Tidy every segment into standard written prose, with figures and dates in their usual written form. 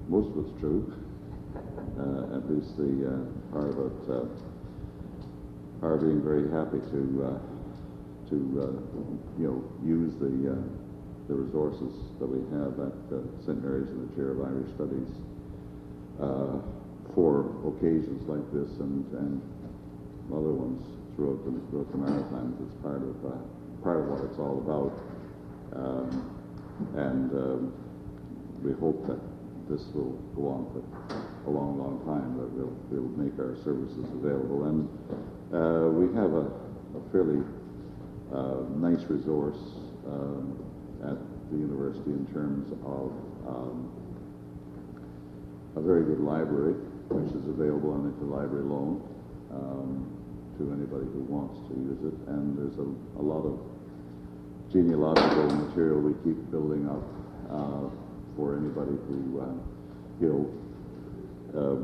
most of it's true. At least the part about our being very happy to use the resources that we have at St. Mary's in the Chair of Irish Studies for occasions like this and other ones throughout the Maritimes. It's part of what it's all about, and we hope that this will go on for a long, long time. That we'll make our services available, and we have a fairly nice resource at the university in terms of a very good library, which is available on interlibrary loan to anybody who wants to use it. And there's a lot of genealogical material we keep building up for anybody who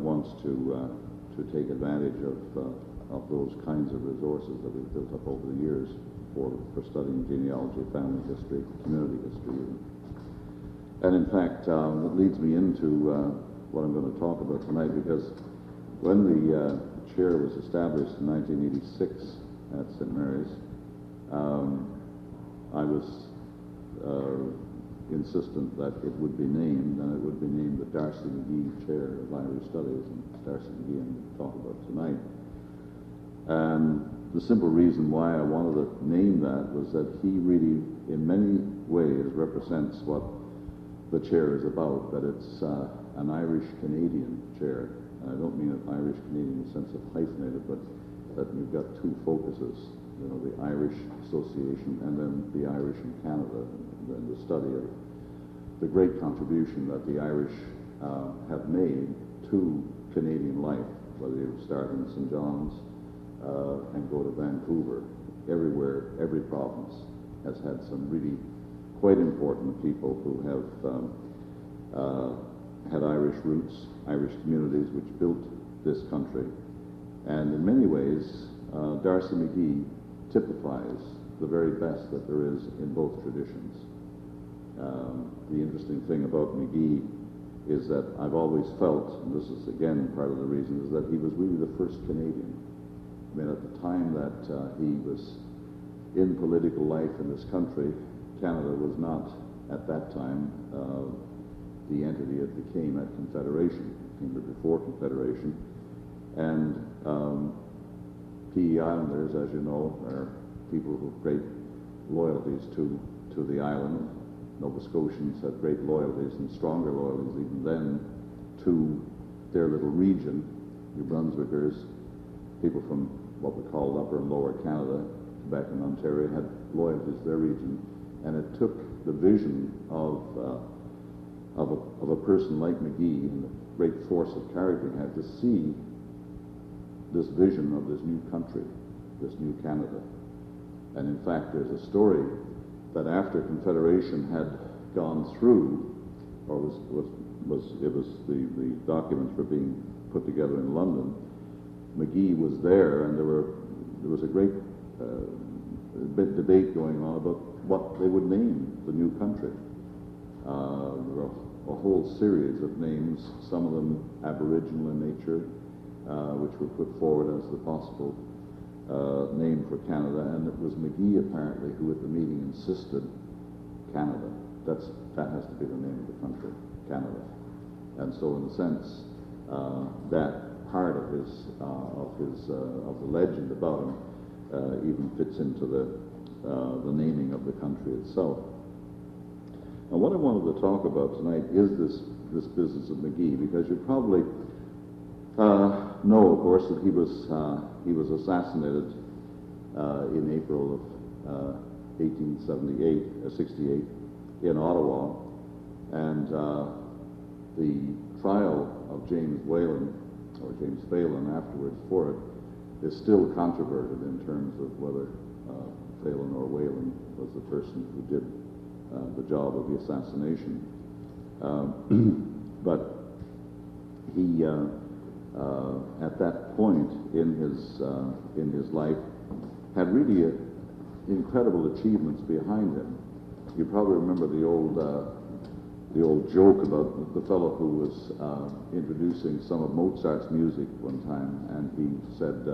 wants to take advantage of those kinds of resources that we've built up over the years for studying genealogy, family history, community history even. And in fact, it leads me into what I'm going to talk about tonight, because when the chair was established in 1986 at St. Mary's, I was insistent that it would be named, and it would be named the Darcy McGee Chair of Irish Studies, and Darcy McGee I'm going to talk about tonight. And the simple reason why I wanted to name that was that he really, in many ways, represents what the chair is about, that it's an Irish-Canadian chair. And I don't mean an Irish-Canadian in the sense of hyphenated, but that you've got two focuses, the Irish Association and then the Irish in Canada, and the study of the great contribution that the Irish have made to Canadian life, whether you start in St. John's and go to Vancouver. Everywhere, every province has had some really quite important people who have had Irish roots, Irish communities which built this country. And in many ways, Darcy McGee typifies the very best that there is in both traditions. The interesting thing about McGee is that I've always felt, and this is again part of the reason, is that he was really the first Canadian. I mean, at the time that he was in political life in this country, Canada was not, at that time, the entity it became at Confederation. It came before Confederation. And PE Islanders, as you know, are people who have great loyalties to the island. Nova Scotians had great loyalties and stronger loyalties even then to their little region. New Brunswickers, people from what we called Upper and Lower Canada, Quebec and Ontario, had loyalties to their region, and it took the vision of a person like McGee and the great force of character he had to see this vision of this new country, this new Canada. And in fact, there's a story that after Confederation had gone through, or the documents were being put together in London, McGee was there, and there was a great debate going on about what they would name the new country. There were a whole series of names, some of them Aboriginal in nature, which were put forward as the possible name for Canada, and it was McGee apparently who at the meeting insisted Canada. That has to be the name of the country, Canada. And so in a sense, that part of the legend about him even fits into the naming of the country itself. And what I wanted to talk about tonight is this business of McGee, because you probably know, of course, that he was assassinated in April of 68 in Ottawa, and the trial of James Phelan afterwards for it is still controverted in terms of whether Phelan or Whalen was the person who did the job of the assassination. But he, at that point in his life, had really incredible achievements behind him. You probably remember the old the old joke about the fellow who was introducing some of Mozart's music one time, and he said,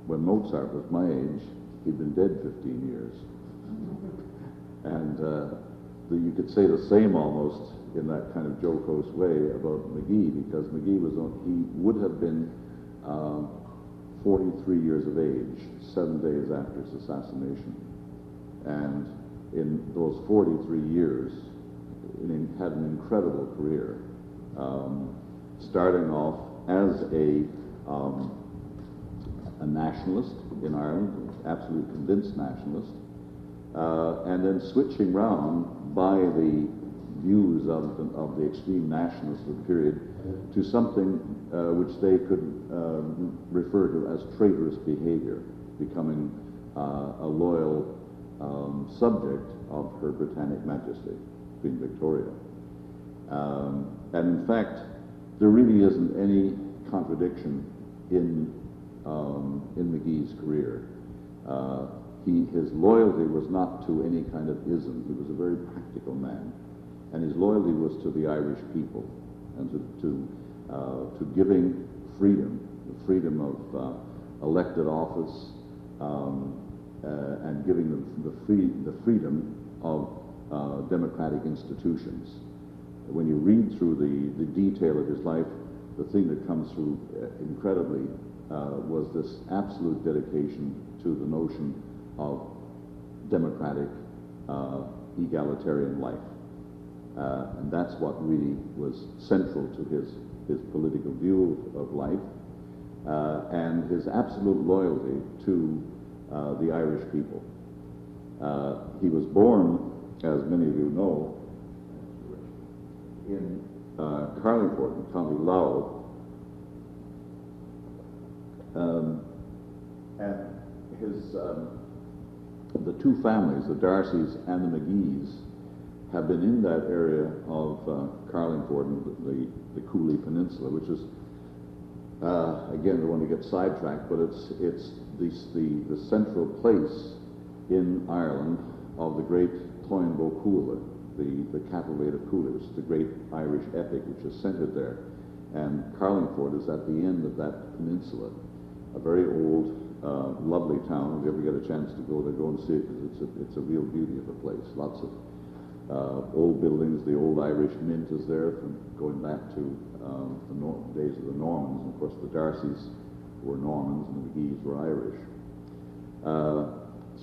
when Mozart was my age, he'd been dead 15 years. And you could say the same almost in that kind of jocose way about McGee, because McGee he would have been 43 years of age 7 days after his assassination. And in those 43 years, he had an incredible career, starting off as a nationalist in Ireland, absolutely convinced nationalist, and then switching round by the views of the extreme nationalists of the period to something which they could refer to as traitorous behavior, becoming a loyal subject of Her Britannic Majesty, Queen Victoria. And in fact, there really isn't any contradiction in McGee's career. His loyalty was not to any kind of ism. He was a very practical man, and his loyalty was to the Irish people and to giving freedom, the freedom of elected office, and giving them the freedom of democratic institutions. When you read through the detail of his life, the thing that comes through incredibly was this absolute dedication to the notion of democratic, egalitarian life. And that's what really was central to his political view of life, and his absolute loyalty to the Irish people. He was born, as many of you know, in Carlingford, in County Louth, and the two families, the Darcys and the McGees, have been in that area of Carlingford and the Cooley Peninsula, which is, again, I don't want to get sidetracked, but it's the central place in Ireland of the great Táin Bó Cúailnge, the cattle raid of Cooley, which is the great Irish epic which is centered there. And Carlingford is at the end of that peninsula, a very old, lovely town. If you ever get a chance to go there, go and see it, because it's a real beauty of a place. Lots of old buildings. The old Irish mint is there from going back to the days of the Normans. And of course, the Darcys were Normans and the McGees were Irish.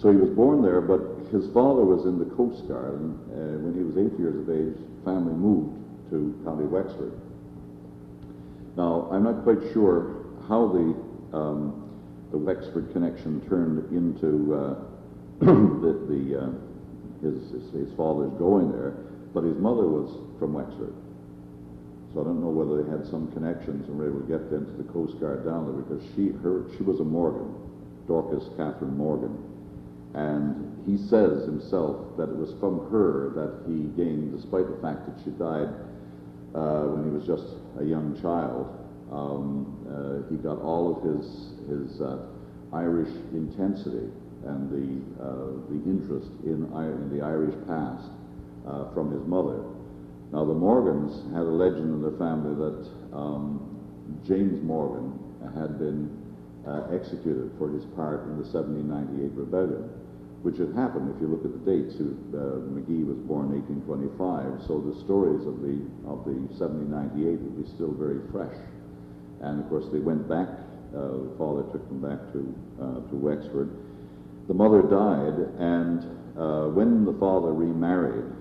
So he was born there, but his father was in the Coast Guard, and when he was 8 years of age, family moved to County Wexford. Now, I'm not quite sure how the Wexford connection turned into his father's going there, but his mother was from Wexford. So I don't know whether they had some connections and were able to get them to the Coast Guard down there, because she was a Morgan, Dorcas Catherine Morgan. And he says himself that it was from her that he gained, despite the fact that she died when he was just a young child, he got all of his Irish intensity and the interest in the Irish past from his mother. Now, the Morgans had a legend in their family that James Morgan had been executed for his part in the 1798 rebellion, which had happened, if you look at the dates. McGee was born in 1825, so the stories of the 1798 would be still very fresh. And of course, they went back. The father took them back to Wexford. The mother died, and when the father remarried,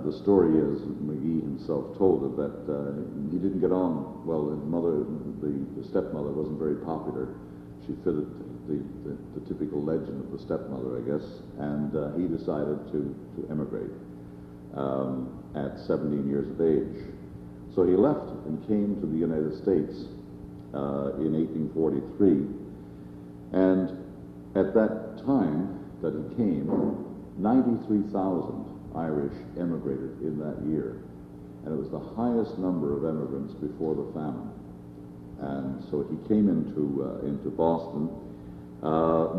the story is, McGee himself told it, that he didn't get on well. His mother, the stepmother, wasn't very popular. She fitted the typical legend of the stepmother, I guess, and he decided to emigrate at 17 years of age. So he left and came to the United States in 1843, and at that time that he came, 93,000 Irish emigrated in that year, and it was the highest number of immigrants before the famine. And so he came into Boston,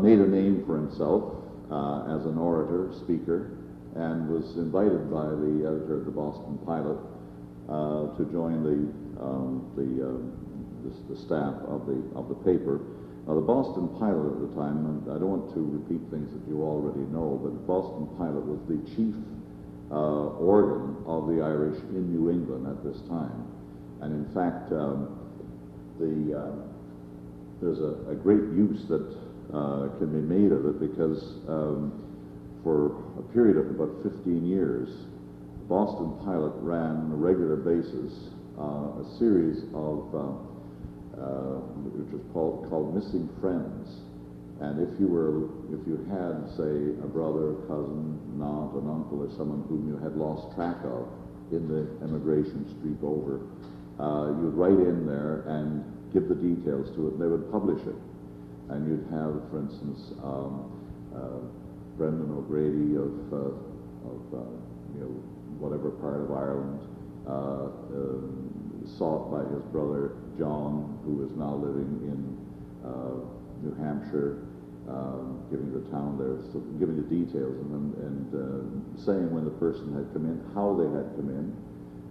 made a name for himself as an orator, speaker, and was invited by the editor of the Boston Pilot to join the staff of the paper. Now, the Boston Pilot at the time, and I don't want to repeat things that you already know, but the Boston Pilot was the chief organ of the Irish in New England at this time. And in fact, there's a great use that can be made of it, because for a period of about 15 years, the Boston Pilot ran on a regular basis a series of which was called Missing Friends. And if you had, say, a brother, cousin, an aunt, an uncle, or someone whom you had lost track of in the emigration streak over, you would write in there and give the details to it, and they would publish it. And you'd have, for instance, Brendan O'Grady of whatever part of Ireland, sought by his brother John, who is now living in New Hampshire, giving the town there, so giving the details, and saying when the person had come in, how they had come in.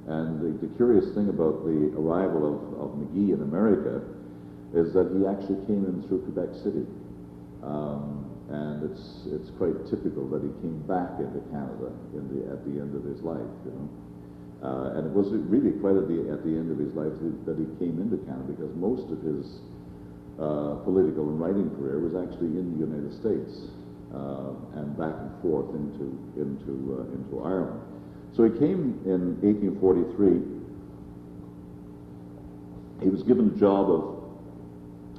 And the curious thing about the arrival of McGee in America is that he actually came in through Quebec City. And it's quite typical that he came back into Canada at the end of his life, you know. And it was really quite at the end of his life that he came into Canada, because most of his political and writing career was actually in the United States and back and forth into Ireland. So he came in 1843. He was given the job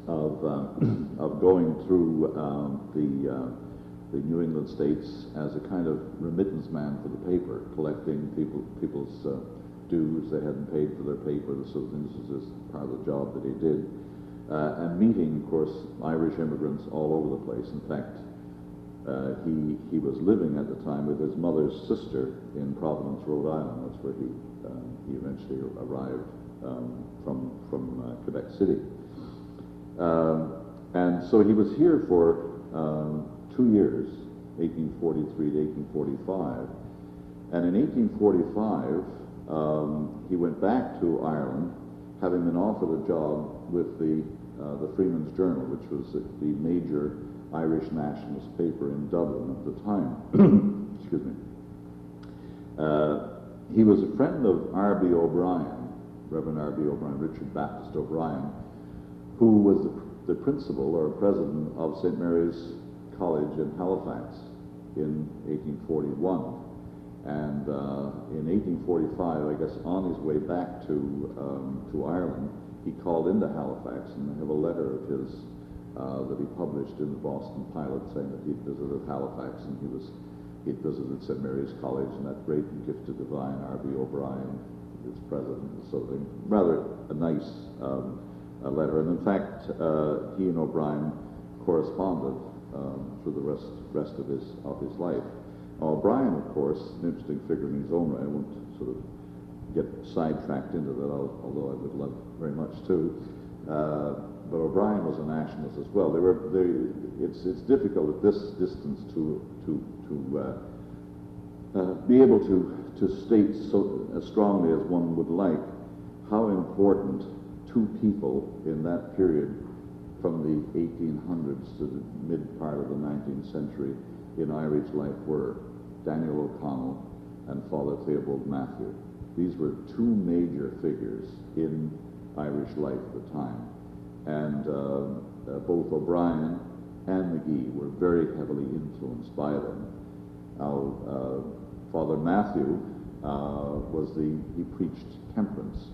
of going through the New England states as a kind of remittance man for the paper, collecting people's dues they hadn't paid for their paper. So this was just part of the job that he did, and meeting, of course, Irish immigrants all over the place. In fact, he was living at the time with his mother's sister in Providence, Rhode Island. That's where he eventually arrived from Quebec City. And so he was here for 2 years, 1843 to 1845. And in 1845, he went back to Ireland, having been offered a job with the Freeman's Journal, which was the major Irish nationalist paper in Dublin at the time. Excuse me. He was a friend of R.B. O'Brien, Reverend R.B. O'Brien, Richard Baptist O'Brien, who was the principal or president of St. Mary's College in Halifax in 1841. And in 1845, I guess on his way back to Ireland, he called into Halifax, and I have a letter of his that he published in the Boston Pilot saying that he'd visited Halifax, and he'd visited St. Mary's College, and that great and gifted divine R.B. O'Brien, his president, and so on. Rather a nice letter, and in fact, he and O'Brien corresponded through the rest of his life. O'Brien, of course, an interesting figure in his own right. I won't sort of get sidetracked into that, although I would love very much to. But O'Brien was a nationalist as well. It's difficult at this distance to be able to state so as strongly as one would like how important two people in that period, from the 1800s to the mid part of the 19th century, in Irish life were Daniel O'Connell and Father Theobald Matthew. These were two major figures in Irish life at the time. And both O'Brien and McGee were very heavily influenced by them. Now, Father Matthew he preached temperance.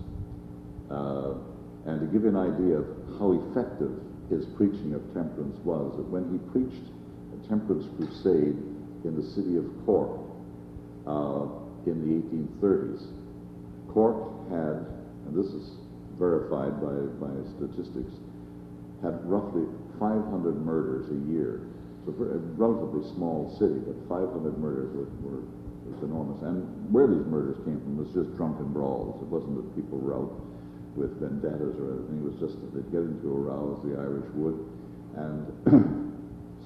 And to give you an idea of how effective his preaching of temperance was, that when he preached a temperance crusade in the city of Cork in the 1830s, Cork had, and this is verified by statistics, had roughly 500 murders a year. So for a relatively small city, but 500 murders was enormous. And where these murders came from was just drunken brawls. It wasn't that people were out with vendettas or anything. It was just that they'd get into a row, as the Irish would, and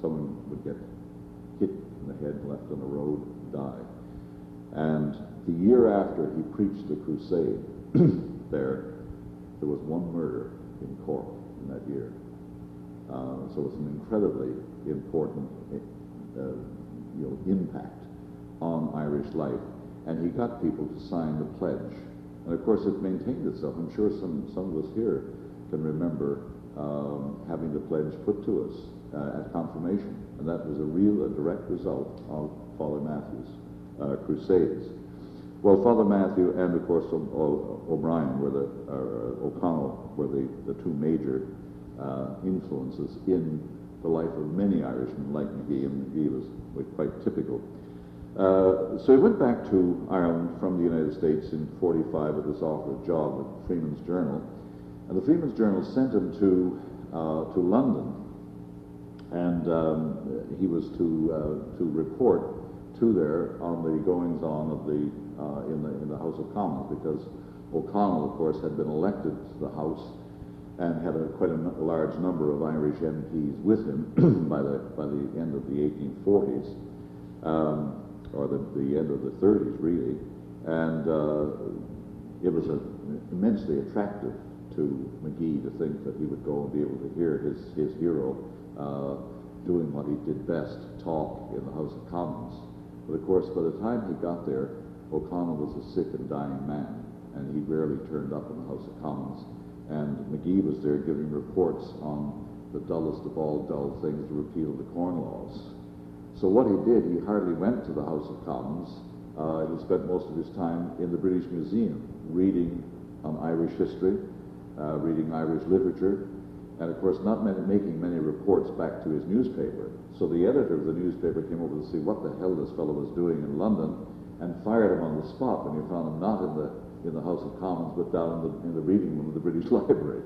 someone would get hit in the head, left on the road, die. And the year after he preached the crusade, there was one murder in Cork in that year. So it's an incredibly important impact on Irish life. And he got people to sign the pledge. And of course it maintained itself. I'm sure some of us here can remember having the pledge put to us at confirmation. And that was a direct result of Father Matthew's crusades. Well, Father Matthew and of course O'Brien O'Connell were the two major influences in the life of many Irishmen like McGee, and McGee was quite typical. So he went back to Ireland from the United States in '45 with this offer of job at Freeman's Journal, and the Freeman's Journal sent him to London, and he was to report to there on the goings on of in the House of Commons, because O'Connell, of course, had been elected to the House and had quite a large number of Irish MPs with him by the end of the 1840s, or the end of the 30s, really. And it was immensely attractive to McGee to think that he would go and be able to hear his hero doing what he did best, talk in the House of Commons. But of course, by the time he got there, O'Connell was a sick and dying man, and he rarely turned up in the House of Commons. And McGee was there giving reports on the dullest of all dull things, the repeal of the Corn Laws. So what he did, he hardly went to the House of Commons. He spent most of his time in the British Museum, reading on Irish history, reading Irish literature, and of course not making many reports back to his newspaper. So the editor of the newspaper came over to see what the hell this fellow was doing in London, and fired him on the spot when he found him not in the House of Commons, but down in the reading room of the British Library.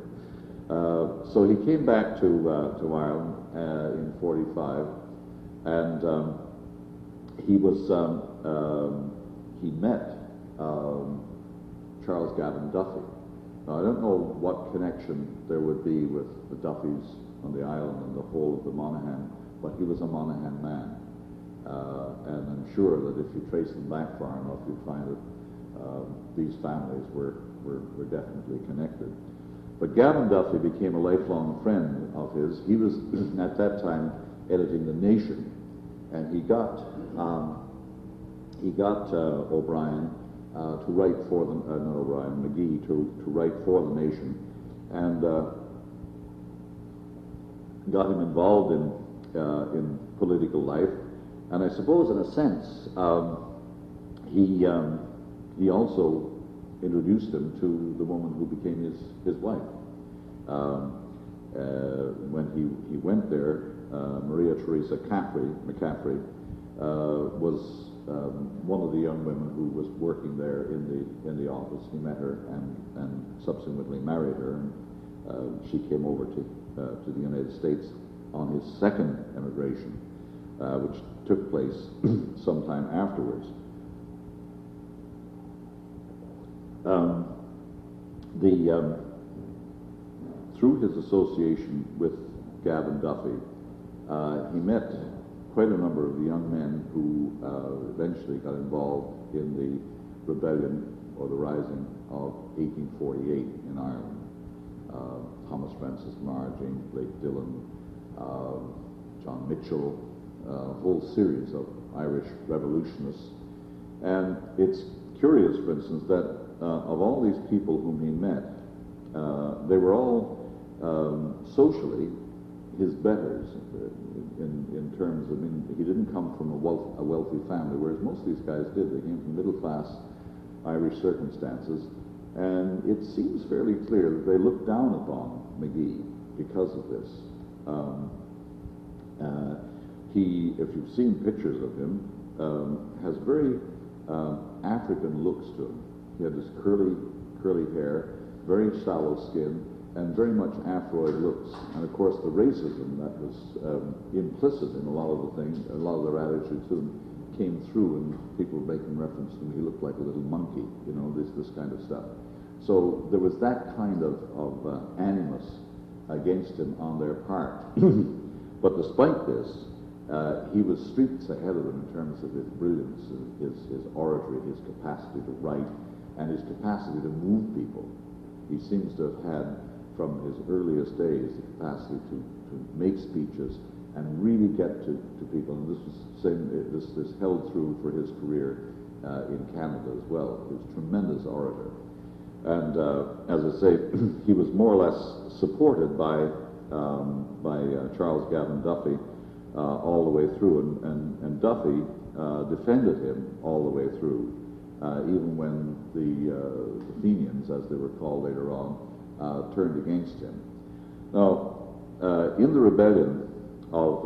So he came back to Ireland in '45, and he met Charles Gavin Duffy. Now, I don't know what connection there would be with the Duffys on the island and the whole of the Monaghan, but he was a Monaghan man. And I'm sure that if you trace them back far enough, you'd find that these families were definitely connected. But Gavin Duffy became a lifelong friend of his. He was at that time editing The Nation, and he got O'Brien to write for them, not O'Brien, McGee to write for The Nation, and got him involved in political life. And I suppose, in a sense, he also introduced him to the woman who became his wife. When he went there, Maria Theresa McCaffrey was one of the young women who was working there in the office. He met her and subsequently married her, and she came over to the United States on his second emigration, which took place sometime afterwards. Through his association with Gavin Duffy, he met quite a number of the young men who eventually got involved in the rebellion or the rising of 1848 in Ireland. Thomas Francis Marr, James Blake Dillon, John Mitchell, a whole series of Irish revolutionists. And it's curious, for instance, that of all these people whom he met, they were all socially his betters in terms of, I mean, he didn't come from a wealthy family, whereas most of these guys did. They came from middle-class Irish circumstances, and it seems fairly clear that they looked down upon McGee because of this. He, if you've seen pictures of him, has very African looks to him. He had this curly hair, very sallow skin, and very much Afroid looks. And of course, the racism that was implicit in a lot of the things, a lot of their attitudes to him, came through, and people were making reference to him. He looked like a little monkey, you know, this kind of stuff. So there was that kind of animus against him on their part. But despite this, he was streets ahead of them in terms of his brilliance, his oratory, his capacity to write, and his capacity to move people. He seems to have had, from his earliest days, the capacity to make speeches and really get to people. And this held through for his career in Canada as well. He was a tremendous orator. And as I say, he was more or less supported by Charles Gavin Duffy all the way through, and Duffy defended him all the way through, even when the Fenians, as they were called later on, turned against him. Now, in the rebellion of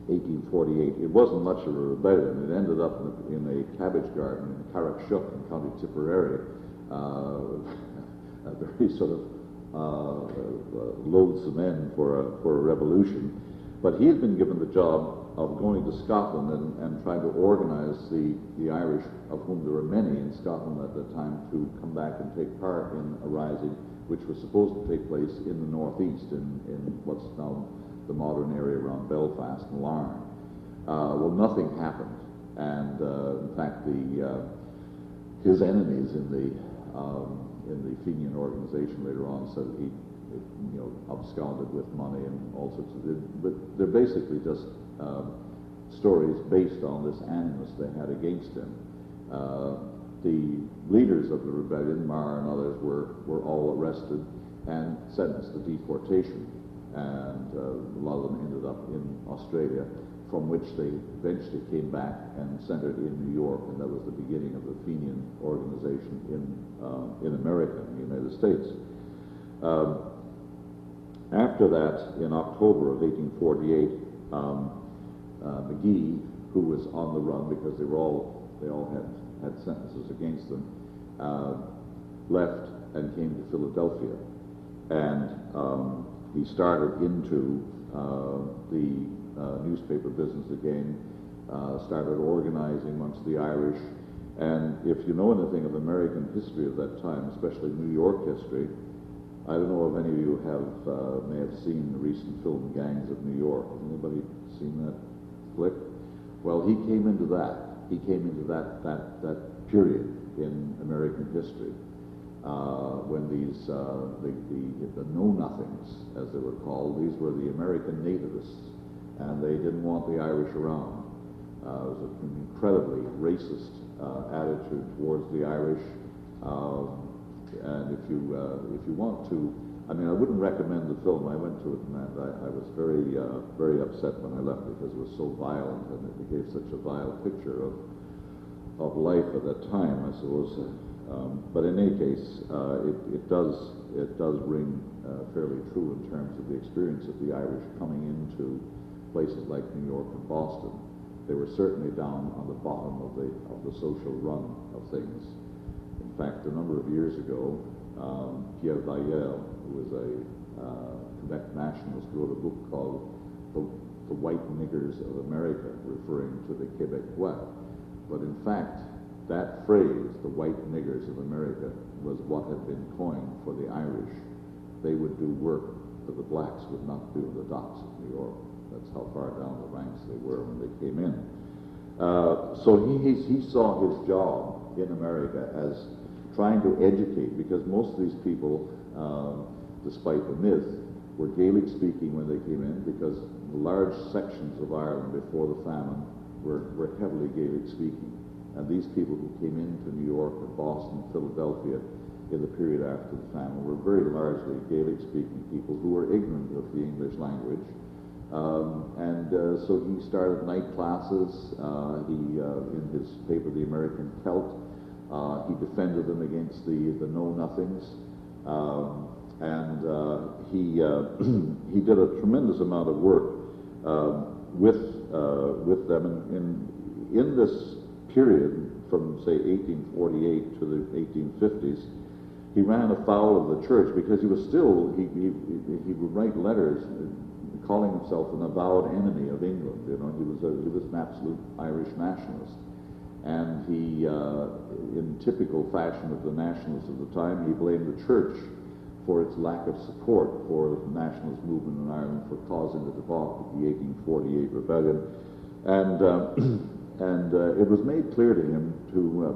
1848, it wasn't much of a rebellion. It ended up in a cabbage garden in Carrickshook in County Tipperary, a very sort of loathsome end for a revolution. But he had been given the job of going to Scotland and trying to organize the Irish, of whom there were many in Scotland at the time, to come back and take part in a rising which was supposed to take place in the northeast, in what's now the modern area around Belfast and Larne. Well, nothing happened, and in fact, his enemies in the Fenian organization later on said he, absconded with money and all sorts of. But they're basically just stories based on this animus they had against him. The leaders of the rebellion, Marr and others, were all arrested and sentenced to deportation, and a lot of them ended up in Australia, from which they eventually came back and centered in New York, and that was the beginning of the Fenian organization in America, in the United States. After that, in October of 1848, McGee, who was on the run because they all had sentences against them, left and came to Philadelphia, and he started into the newspaper business again, started organizing amongst the Irish. And if you know anything of American history of that time, especially New York history, I don't know if any of you may have seen the recent film Gangs of New York. Has anybody seen that flick? Well, he came into that. He came into that period in American history when these the know-nothings, as they were called, these were the American nativists, and they didn't want the Irish around. It was an incredibly racist attitude towards the Irish. And if you want to, I mean, I wouldn't recommend the film. I went to it, and I was very upset when I left because it was so violent, and it gave such a vile picture of life at that time, I suppose. But in any case, it does ring fairly true in terms of the experience of the Irish coming into places like New York and Boston. They were certainly down on the bottom of the social run of things. In fact, a number of years ago, Pierre Valliere, who was a Quebec nationalist, wrote a book called The White Niggers of America, referring to the Quebecois. But in fact, that phrase, the white niggers of America, was what had been coined for the Irish. They would do work that the blacks would not do in the docks of New York. That's how far down the ranks they were when they came in. So he saw his job in America as trying to educate, because most of these people, despite the myth, were Gaelic speaking when they came in, because large sections of Ireland before the famine were heavily Gaelic speaking. And these people who came into New York or Boston, Philadelphia in the period after the famine were very largely Gaelic speaking people who were ignorant of the English language. So he started night classes. In his paper, The American Celt, he defended them against the know-nothings. He did a tremendous amount of work with them. And in this period, from say 1848 to the 1850s, he ran afoul of the church because he was still, he would write letters calling himself an avowed enemy of England. You know, he was an absolute Irish nationalist. And he, in typical fashion of the nationalists of the time, he blamed the church for its lack of support for the nationalist movement in Ireland, for causing the debacle of the 1848 rebellion. And it was made clear to him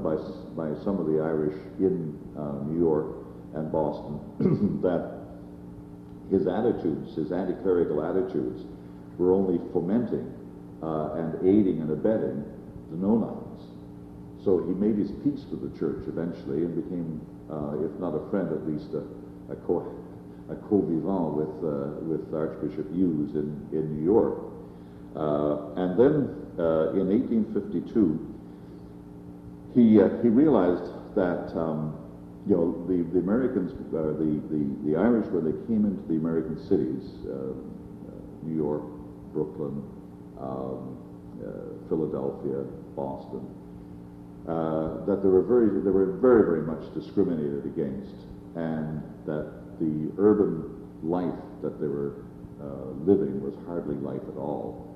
by some of the Irish in New York and Boston that his attitudes, his anti-clerical attitudes, were only fomenting and aiding and abetting the know-nothings. So he made his peace with the church eventually and became, if not a friend, at least a co-vivant with Archbishop Hughes in New York. And then in 1852, he realized that you know, the Americans, the Irish, when they came into the American cities, New York, Brooklyn, Philadelphia, Boston, that they were very much discriminated against, and that the urban life that they were living was hardly life at all.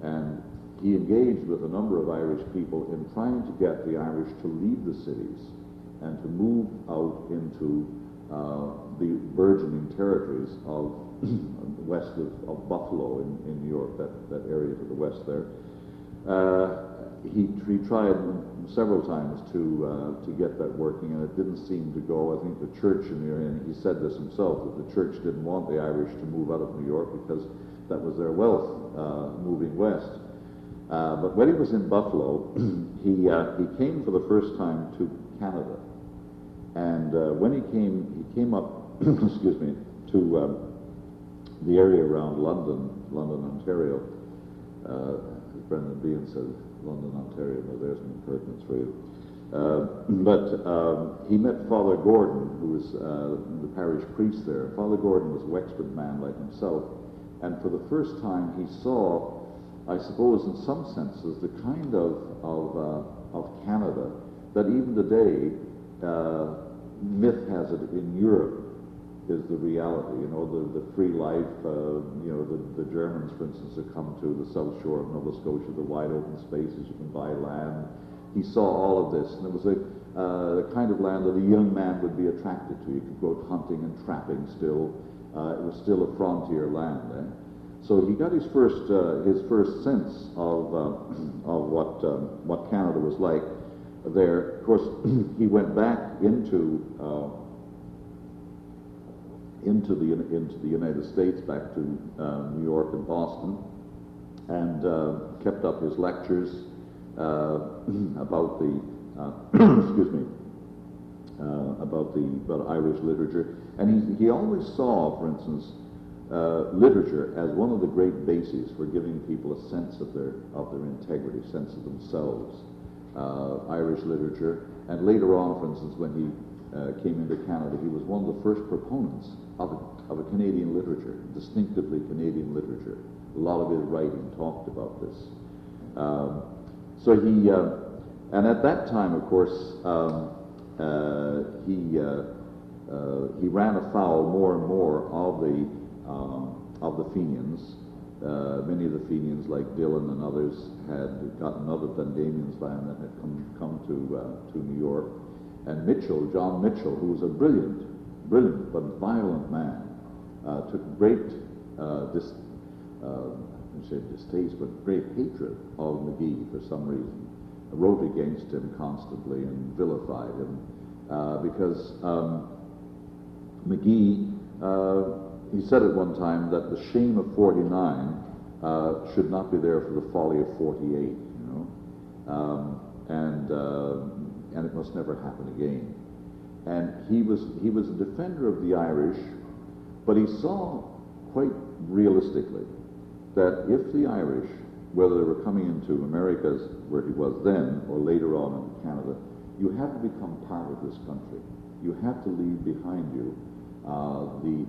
And he engaged with a number of Irish people in trying to get the Irish to leave the cities and to move out into the burgeoning territories of west of Buffalo in New York, that area to the west there. He tried several times to get that working, and it didn't seem to go. I think the church in the area, and he said this himself, that the church didn't want the Irish to move out of New York because that was their wealth moving west. But when he was in Buffalo, he came for the first time to Canada. And when he came up, excuse me, to the area around London, Ontario. Brendan Behan said London, Ontario. Well, there's an impertinence for you. But he met Father Gordon, who was the parish priest there. Father Gordon was a Wexford man like himself, and for the first time he saw, I suppose, in some senses, the kind of Canada that even today myth has it in Europe is the reality. You know, the free life. You know, the Germans, for instance, have come to the south shore of Nova Scotia, the wide open spaces, you can buy land. He saw all of this, and it was the kind of land that a young man would be attracted to. You could go out hunting and trapping still. It was still a frontier land. So he got his first sense of what Canada was like there. Of course, he went back into the United States, back to New York and Boston, and kept up his lectures about the excuse me, about Irish literature. And he always saw, for instance, literature as one of the great bases for giving people a sense of their integrity, sense of themselves. Irish literature, and later on, for instance, when he came into Canada, he was one of the first proponents of a Canadian literature, distinctively Canadian literature. A lot of his writing talked about this. So he, and at that time, of course, he ran afoul more and more of the Fenians. Many of the Fenians, like Dillon and others, had gotten out of Van Diemen's Land and had come to New York. And Mitchell, John Mitchell, who was a brilliant but violent man, took great distaste, but great hatred of McGee for some reason. Wrote against him constantly and vilified him because McGee, he said at one time that the shame of 49 should not be there for the folly of 48, you know, and it must never happen again. And he was a defender of the Irish, but he saw quite realistically that if the Irish, whether they were coming into America, where he was then, or later on into Canada, you have to become part of this country. You have to leave behind you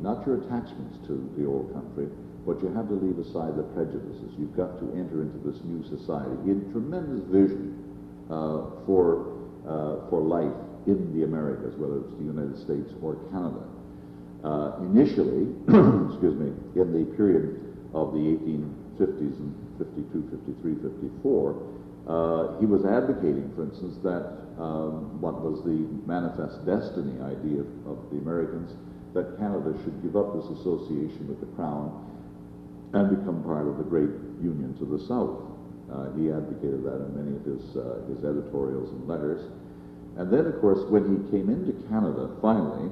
not your attachments to the old country, but you have to leave aside the prejudices. You've got to enter into this new society. He had a tremendous vision for life in the Americas, whether it's the United States or Canada. Initially, excuse me, in the period of the 1850s and 52, 53, 54, he was advocating, for instance, that what was the manifest destiny idea of the Americans, that Canada should give up this association with the Crown and become part of the great union to the south. He advocated that in many of his editorials and letters. And then, of course, when he came into Canada, finally,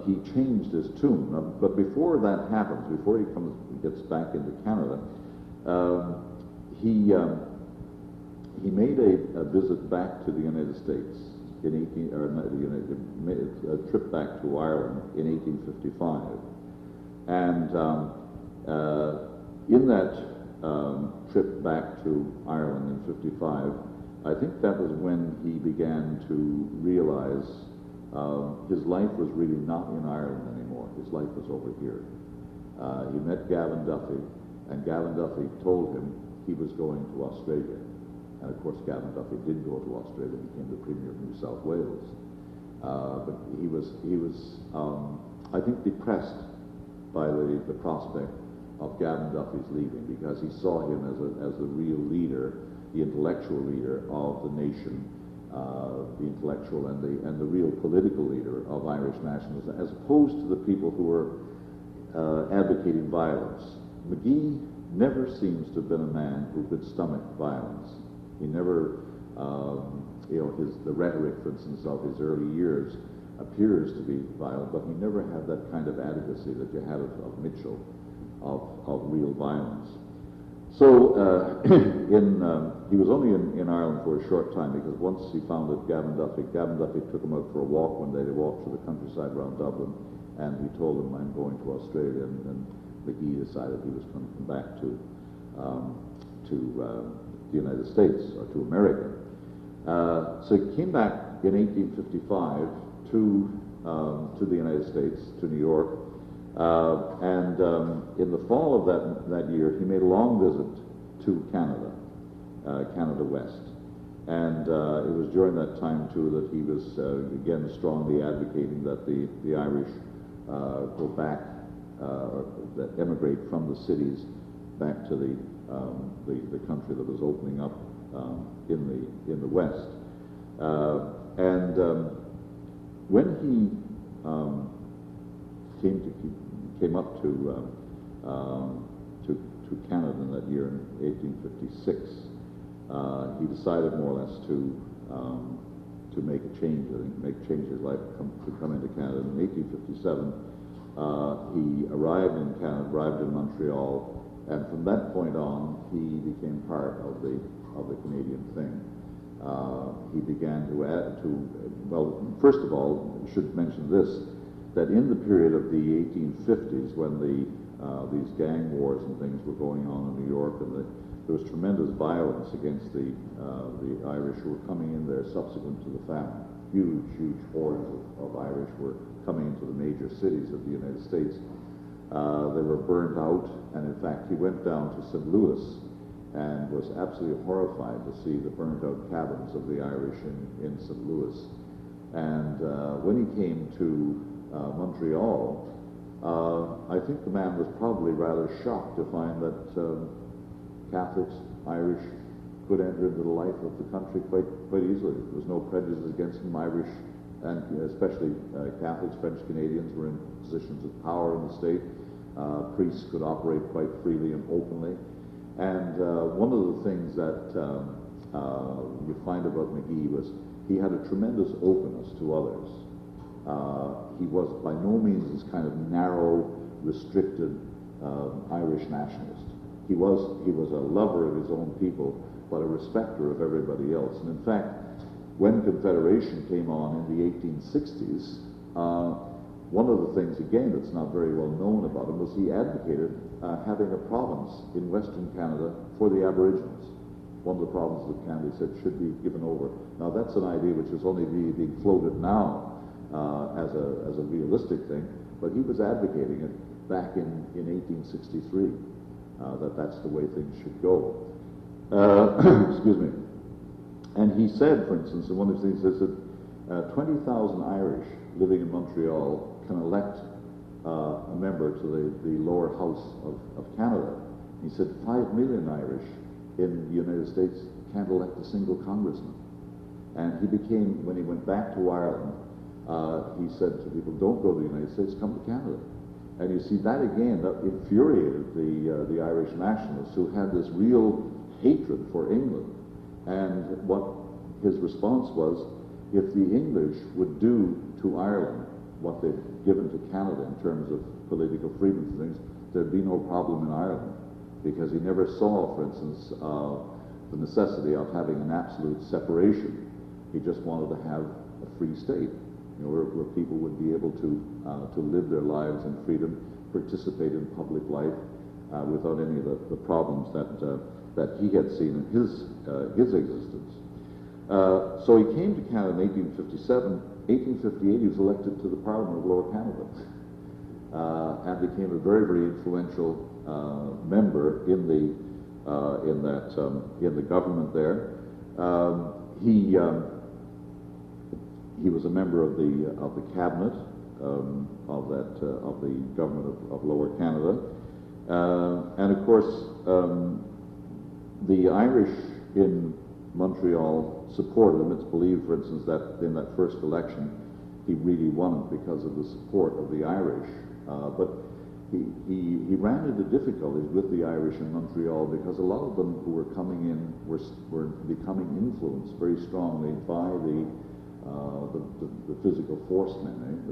he changed his tune. But before that happens, before he gets back into Canada, he made a visit back to the United States in a trip back to Ireland in 1855. And in that trip back to Ireland in 55, I think that was when he began to realize his life was really not in Ireland anymore. His life was over here. He met Gavin Duffy, and Gavin Duffy told him he was going to Australia. And of course, Gavin Duffy did go to Australia and became the Premier of New South Wales. But he was I think, depressed by the prospect of Gavin Duffy's leaving, because he saw him as the real leader, the intellectual leader of the nation, the intellectual and the real political leader of Irish nationalism, as opposed to the people who were advocating violence. McGee never seems to have been a man who could stomach violence. He never, the rhetoric, for instance, of his early years appears to be violent, but he never had that kind of advocacy that you had of Mitchell, of real violence. So he was only in Ireland for a short time, because once he found that Gavin Duffy took him out for a walk one day. They walked through the countryside around Dublin, and he told him, "I'm going to Australia," and McGee decided he was going to come back to the United States, or to America. So he came back in 1855 to the United States, to New York, and in the fall of that year, he made a long visit to Canada, Canada West. And it was during that time, too, that he was, again, strongly advocating that the Irish go back, or that emigrate from the cities back to the country that was opening up in the West. When he came up to Canada in that year in 1856, he decided more or less to make a change, change his life, to come into Canada. In 1857, he arrived in Canada, arrived in Montreal, and from that point on, he became part of the Canadian thing. He began to add to, well, first of all, I should mention this, that in the period of the 1850s, when these gang wars and things were going on in New York, and there was tremendous violence against the Irish who were coming in there subsequent to the famine. Huge hordes of Irish were coming into the major cities of the United States. They were burned out, and in fact, he went down to St. Louis and was absolutely horrified to see the burned out cabins of the Irish in St. Louis. And when he came to Montreal, I think the man was probably rather shocked to find that Catholics, Irish, could enter into the life of the country quite easily. There was no prejudice against them. Irish, and especially Catholics, French Canadians, were in positions of power in the state. Priests could operate quite freely and openly. And one of the things that you find about McGee was he had a tremendous openness to others. He was by no means this kind of narrow, restricted Irish nationalist. He was a lover of his own people, but a respecter of everybody else. And in fact, when Confederation came on in the 1860s, one of the things, again, that's not very well known about him was he advocated having a province in Western Canada for the Aborigines. One of the provinces of Canada, he said, should be given over. Now, that's an idea which is only really being floated now as a realistic thing, but he was advocating it back in 1863, that's the way things should go. Excuse me. And he said, for instance, in one of his things, he said 20,000 Irish living in Montreal can elect a member to the lower house of Canada. He said 5 million Irish in the United States can't elect a single congressman. And he became, when he went back to Ireland, he said to people, don't go to the United States, come to Canada. And you see that again, that infuriated the Irish nationalists who had this real hatred for England. And what his response was, if the English would do to Ireland what they've given to Canada in terms of political freedoms and things, there'd be no problem in Ireland. Because he never saw, for instance, the necessity of having an absolute separation. He just wanted to have a free state, you know, where people would be able to live their lives in freedom, participate in public life without any of the problems that he had seen in his existence. So he came to Canada in 1857. 1858, he was elected to the Parliament of Lower Canada and became a very, very influential member in the government there. He was a member of the cabinet of the government of Lower Canada, and of course the Irish in Montreal supported him. It's believed, for instance, that in that first election he really won it because of the support of the Irish, but he ran into difficulties with the Irish in Montreal because a lot of them who were coming in were becoming influenced very strongly by the physical force men.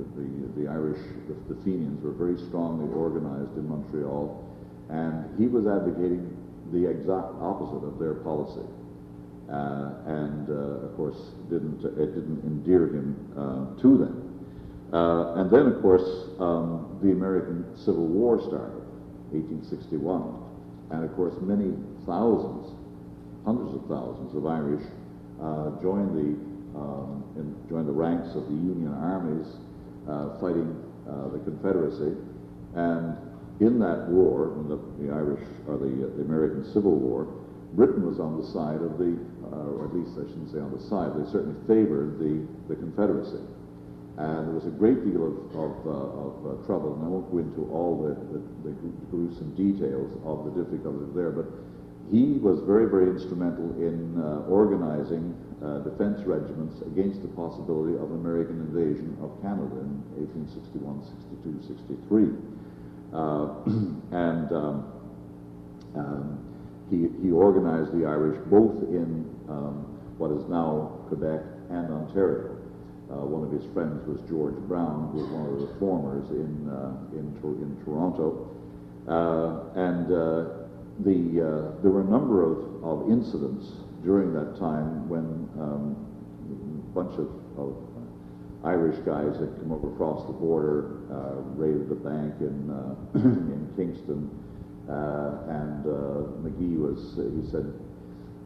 The Irish, the Fenians, were very strongly organized in Montreal, and he was advocating the exact opposite of their policy, and of course it didn't endear him to them. And then, of course, the American Civil War started, 1861, and of course many thousands, hundreds of thousands of Irish joined the ranks of the Union armies fighting the Confederacy. And in that war, in the Irish, or the American Civil War, Britain was on the side of or at least I shouldn't say on the side, they certainly favored the Confederacy. And there was a great deal of trouble, and I won't go into all the gruesome details of the difficulties there, but he was very, very instrumental in organizing defense regiments against the possibility of American invasion of Canada in 1861, 62, 63. He organized the Irish both in what is now Quebec and Ontario. One of his friends was George Brown, who was one of the reformers in Toronto. There were a number of incidents during that time when a bunch of Irish guys had come over across the border, raided the bank in Kingston, and McGee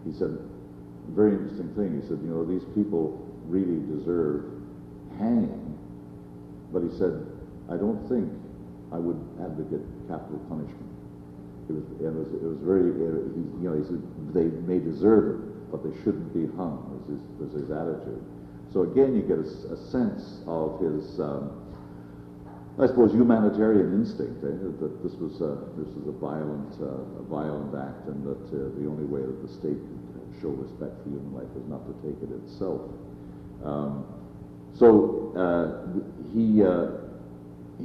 he said a very interesting thing. He said, you know, these people really deserve hanging, but he said, I don't think I would advocate capital punishment. It was very, you know, he said they may deserve it, but they shouldn't be hung, was his attitude. So again, you get a sense of his, I suppose, humanitarian instinct, that this was a violent act, and that the only way that the state could show respect for human life was not to take it itself.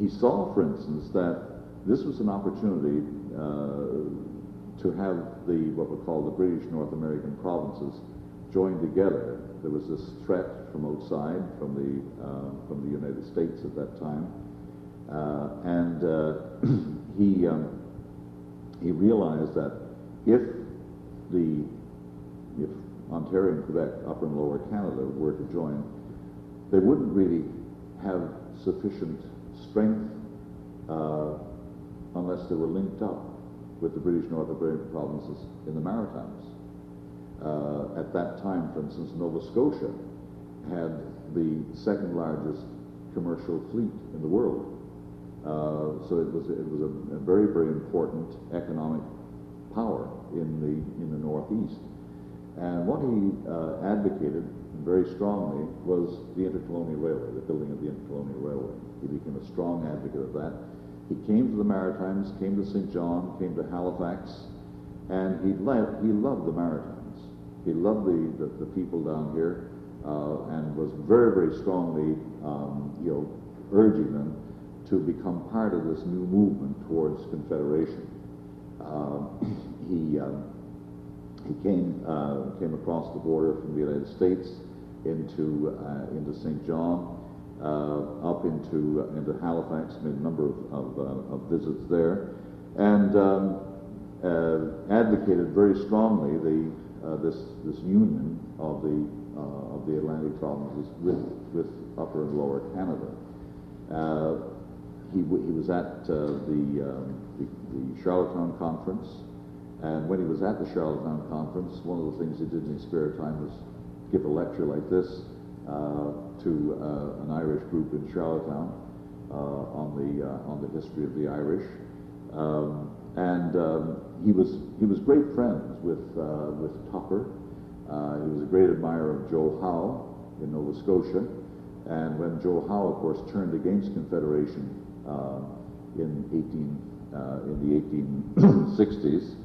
He saw, for instance, that this was an opportunity to have what we call the British North American provinces joined together. There was this threat from outside, from the United States at that time, and he realized that if Ontario and Quebec, Upper and Lower Canada, were to join, they wouldn't really have sufficient strength unless they were linked up with the British North American provinces in the Maritimes. At that time, for instance, Nova Scotia had the second largest commercial fleet in the world. So it was a very, very important economic power in the Northeast. And what he advocated very strongly was the Intercolonial Railway, the building of the Intercolonial Railway. He became a strong advocate of that. He came to the Maritimes, came to St. John, came to Halifax, and he loved the Maritimes. He loved the people down here. and was very, very strongly, urging them to become part of this new movement towards Confederation. He came across the border from the United States into St. John, up into Halifax, made a number of visits there, and advocated very strongly this union of the Atlantic provinces with Upper and Lower Canada. He was at the Charlottetown Conference, and when he was at the Charlottetown Conference, one of the things he did in his spare time was give a lecture like this to an Irish group in Charlottetown on the history of the Irish, he was great friends with Tupper. He was a great admirer of Joe Howe in Nova Scotia, and when Joe Howe, of course, turned against Confederation in the 1860s,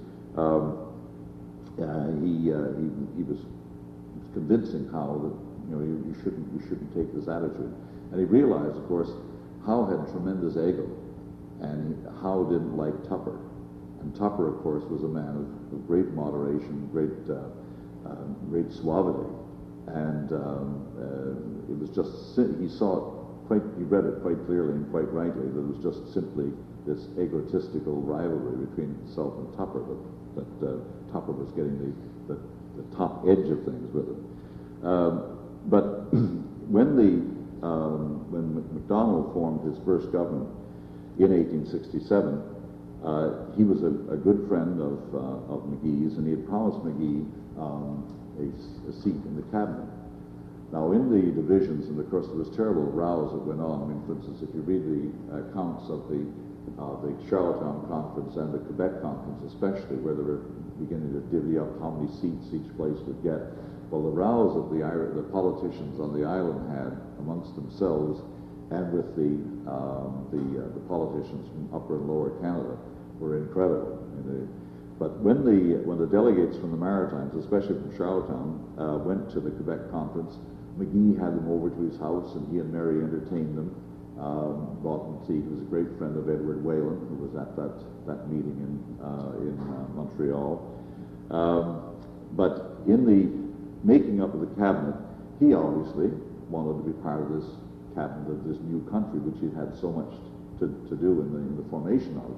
he was convincing Howe that you shouldn't take this attitude, and he realized, of course, Howe had tremendous ego, and Howe didn't like Tupper, and Tupper, of course, was a man of great moderation, great suavity, and it was just he read it quite clearly and quite rightly that it was just simply this egotistical rivalry between himself and Tupper, that Tupper was getting the top edge of things with him. But when MacDonald formed his first government in 1867, he was a good friend of McGee's, and he had promised McGee a seat in the cabinet. Now, in the divisions, and of course there was terrible rows that went on. I mean, for instance, if you read the accounts of the Charlottetown Conference and the Quebec Conference especially, where they were beginning to divvy up how many seats each place would get, well, the rows that the politicians on the island had amongst themselves and with the politicians from Upper and Lower Canada were incredible. But when the delegates from the Maritimes, especially from Charlottetown, went to the Quebec Conference, McGee had them over to his house, and he and Mary entertained them, brought them tea. He was a great friend of Edward Whalen, who was at that meeting in Montreal. But in the making up of the cabinet, he obviously wanted to be part of this cabinet of this new country, which he had so much to do in the formation of.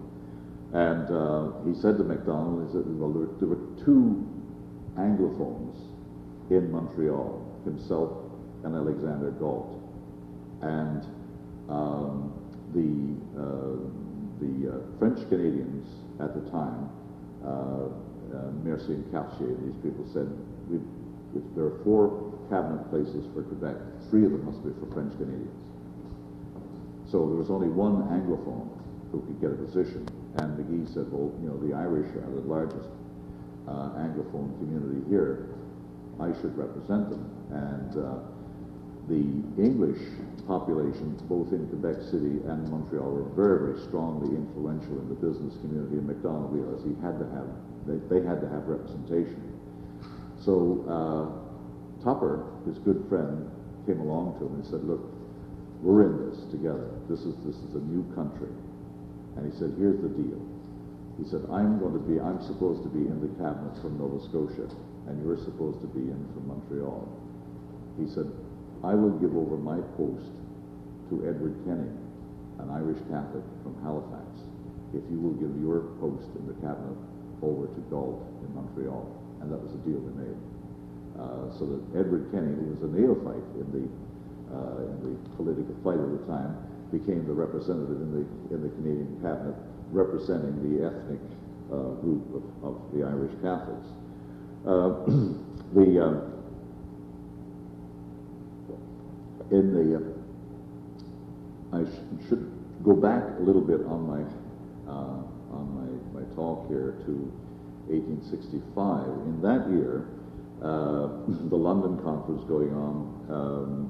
And he said to MacDonald, he said, well, there were two Anglophones in Montreal, himself and Alexander Galt. And the French Canadians at the time, Mercier and Cartier, these people said, if there are 4 cabinet places for Quebec, 3 of them must be for French Canadians. So there was only one Anglophone who could get a position. And McGee said, well, the Irish are the largest Anglophone community here. I should represent them. And the English populations, both in Quebec City and Montreal, were very, very strongly influential in the business community, and MacDonald realized they had to have representation. So Tupper, his good friend, came along to him and said, look, we're in this together. This is a new country. And he said, here's the deal. He said, I'm supposed to be in the cabinet from Nova Scotia, and you're supposed to be in from Montreal. He said, I will give over my post to Edward Kenny, an Irish Catholic from Halifax, if you will give your post in the cabinet over to Galt in Montreal. And that was the deal they made. So that Edward Kenny, who was a neophyte in the political fight at the time, became the representative in the Canadian cabinet, representing the ethnic group of the Irish Catholics. I should go back a little bit on my talk here to 1865. In that year, the London conference going on,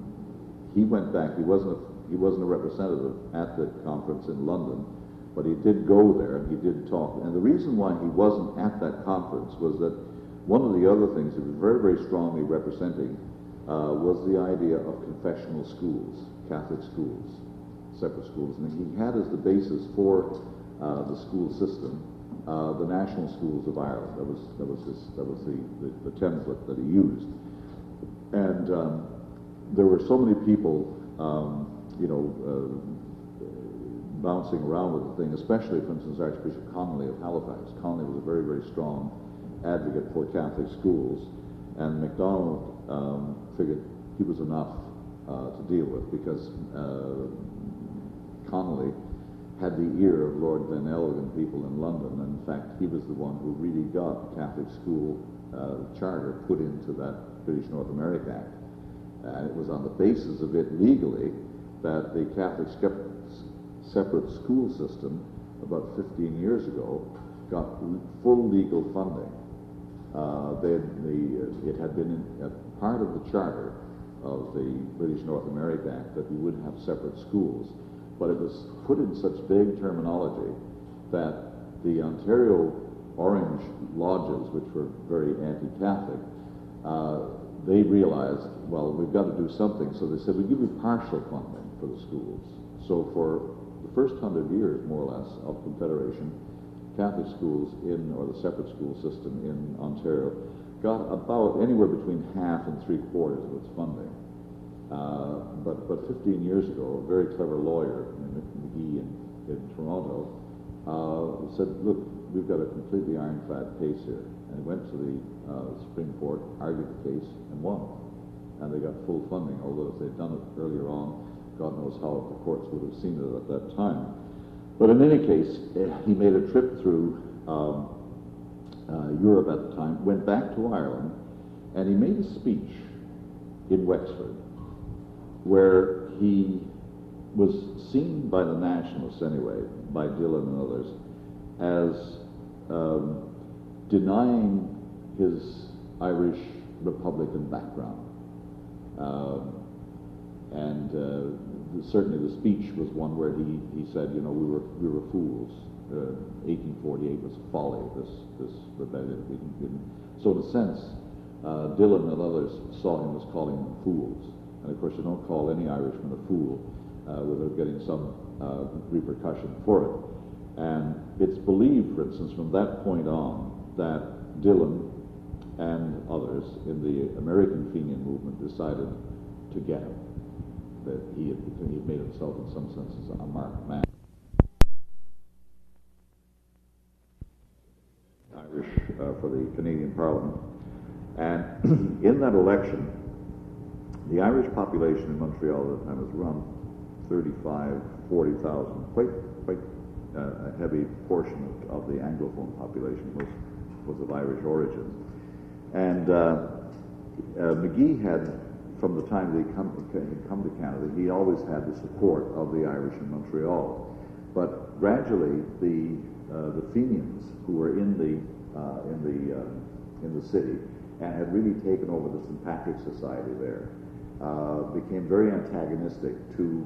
he went back. He wasn't a representative at the conference in London, but he did go there and he did talk. And the reason why he wasn't at that conference was that one of the other things he was very, very strongly representing was the idea of confessional schools, Catholic schools, separate schools. And he had as the basis for the school system the national schools of Ireland. That was the template that he used. And there were so many people, bouncing around with the thing, especially, for instance, Archbishop Connolly of Halifax. Connolly was a very, very strong advocate for Catholic schools, and MacDonald figured he was enough to deal with, because Connolly had the ear of Lord Glenelg and people in London, and in fact he was the one who really got the Catholic school charter put into that British North America Act. And it was on the basis of it legally that the Catholic separate school system about 15 years ago got full legal funding. It had been a part of the charter of the British North America Act that we would have separate schools, but it was put in such vague terminology that the Ontario Orange lodges, which were very anti-Catholic, they realized, well, we've got to do something, so they said, we give you partial funding for the schools. So for the first 100 years, more or less, of Confederation, Catholic schools or the separate school system in Ontario got about anywhere between half and 3/4 of its funding. But 15 years ago, a very clever lawyer, McGee in Toronto, said, look, we've got a completely ironclad case here. And he went to the Supreme Court, argued the case, and won. And they got full funding, although if they'd done it earlier on, God knows how the courts would have seen it at that time. But in any case, he made a trip through Europe at the time, went back to Ireland, and he made a speech in Wexford where he was seen by the nationalists anyway, by Dillon and others, as denying his Irish Republican background. Certainly the speech was one where he said, we were fools. 1848 was folly, this rebellion. So in a sense, Dillon and others saw him as calling them fools. And of course, you don't call any Irishman a fool without getting some repercussion for it. And it's believed, for instance, from that point on, that Dillon and others in the American Fenian movement decided to get him, that he had made himself in some senses a marked man. Irish for the Canadian Parliament. And in that election, the Irish population in Montreal at the time was around 40,000, quite a heavy portion of the Anglophone population was of Irish origin. And McGee had, from the time that he had come to Canada, he always had the support of the Irish in Montreal. But gradually, the Fenians, who were in the city and had really taken over the St. Patrick's Society there, became very antagonistic to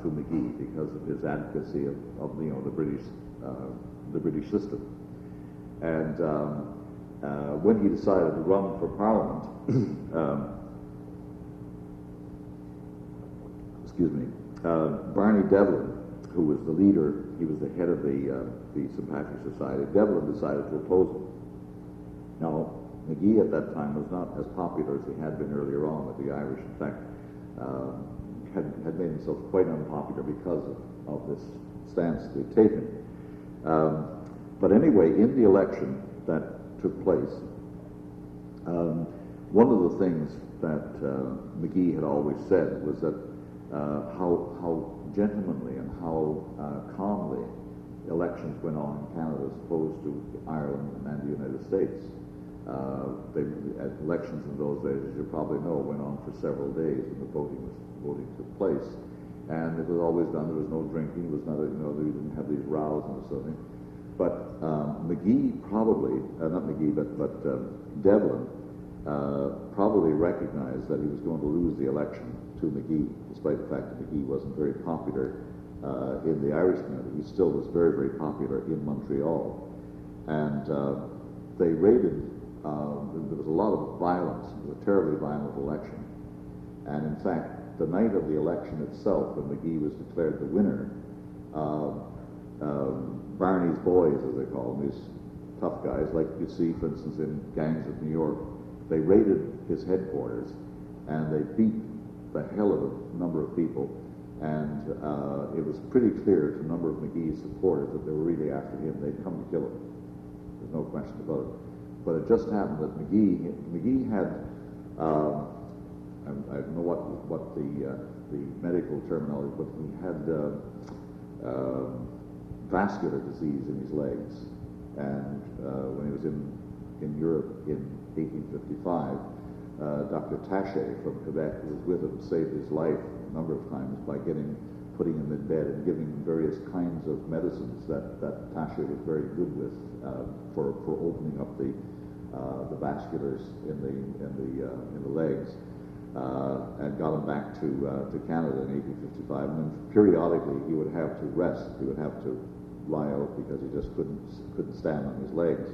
McGee because of his advocacy of the British system. And when he decided to run for Parliament, Barney Devlin, who was the leader, he was the head of the St. Patrick's Society, Devlin decided to oppose him. Now, McGee at that time was not as popular as he had been earlier on with the Irish. In fact, had made himself quite unpopular because of this stance they'd taken. But anyway, in the election that took place, one of the things that McGee had always said was that how gentlemanly and how calmly elections went on in Canada as opposed to Ireland and the United States. Elections in those days, as you probably know, went on for several days, and the voting took place, and it was always done. There was no drinking. It was not, we didn't have these rows and so on. But McGee probably, not McGee, but Devlin probably recognized that he was going to lose the election to McGee, despite the fact that McGee wasn't very popular in the Irish community. He still was very, very popular in Montreal, and they raided. There was a lot of violence. It was a terribly violent election, And in fact, the night of the election itself, when McGee was declared the winner, Barney's boys, as they call them, these tough guys, like you see, for instance, in gangs of New York, they raided his headquarters and they beat the hell of a number of people. And it was pretty clear to a number of McGee's supporters that they were really after him. They'd come to kill him. There's no question about it. But it just happened that McGee had, I don't know what the medical terminology, but he had vascular disease in his legs. And when he was in Europe in 1855, Dr. Taché from Quebec, who was with him, saved his life a number of times by putting him in bed and giving him various kinds of medicines that Taché was very good with for opening up the vasculars in the legs, and got him back to Canada in 1855. And then periodically he would have to rest. He would have to lie out because he just couldn't stand on his legs.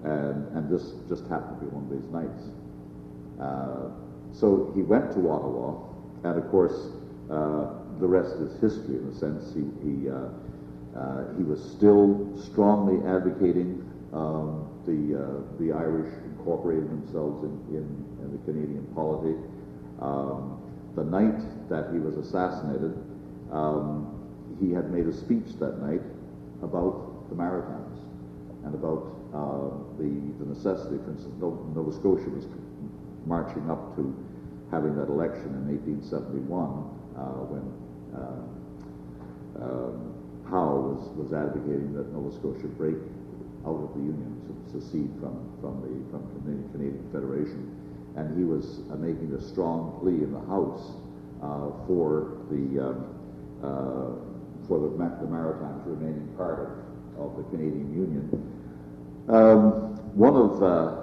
And this just happened to be one of these nights. So he went to Ottawa, and of course the rest is history in a sense. He was still strongly advocating the Irish incorporating themselves in the Canadian polity. The night that he was assassinated, he had made a speech that night about the Maritimes and about the necessity. For instance, Nova Scotia was marching up to having that election in 1871 when Howe was advocating that Nova Scotia break out of the Union, to secede from the Canadian Federation, and he was making a strong plea in the House for the Maritimes remaining part of the Canadian Union. One of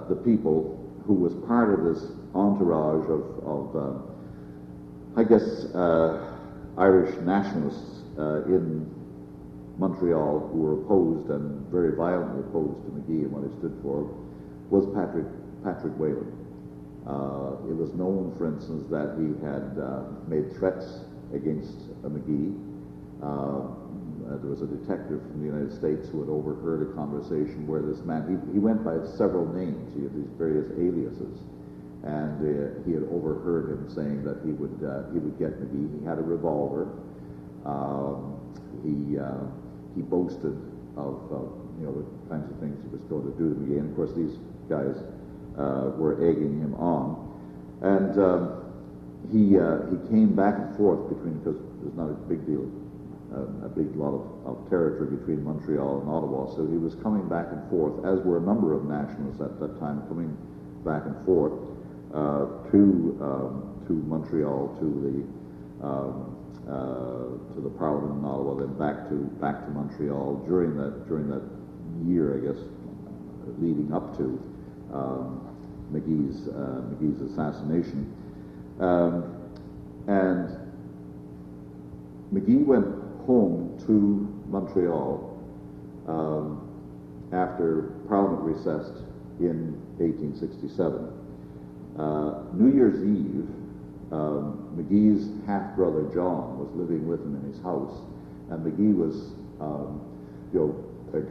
the people who was part of this entourage of I guess, Irish nationalists in Montreal who were opposed and very violently opposed to McGee and what he stood for was Patrick Whalen. It was known, for instance, that he had made threats against McGee. There was a detective from the United States who had overheard a conversation where this man, he went by several names, he had these various aliases, and he had overheard him saying that he would get McGee. He had a revolver. He boasted of the kinds of things he was going to do to McGee, and of course these guys were egging him on, and he came back and forth between, because there's not a big deal, a big lot of territory between Montreal and Ottawa, so he was coming back and forth, as were a number of nationalists at that time, coming back and forth to Montreal, to the Parliament in Ottawa, then back to Montreal during that year, I guess, leading up to McGee's assassination, and McGee went home to Montreal after Parliament recessed in 1867. New Year's Eve, McGee's half-brother John was living with him in his house, and McGee was,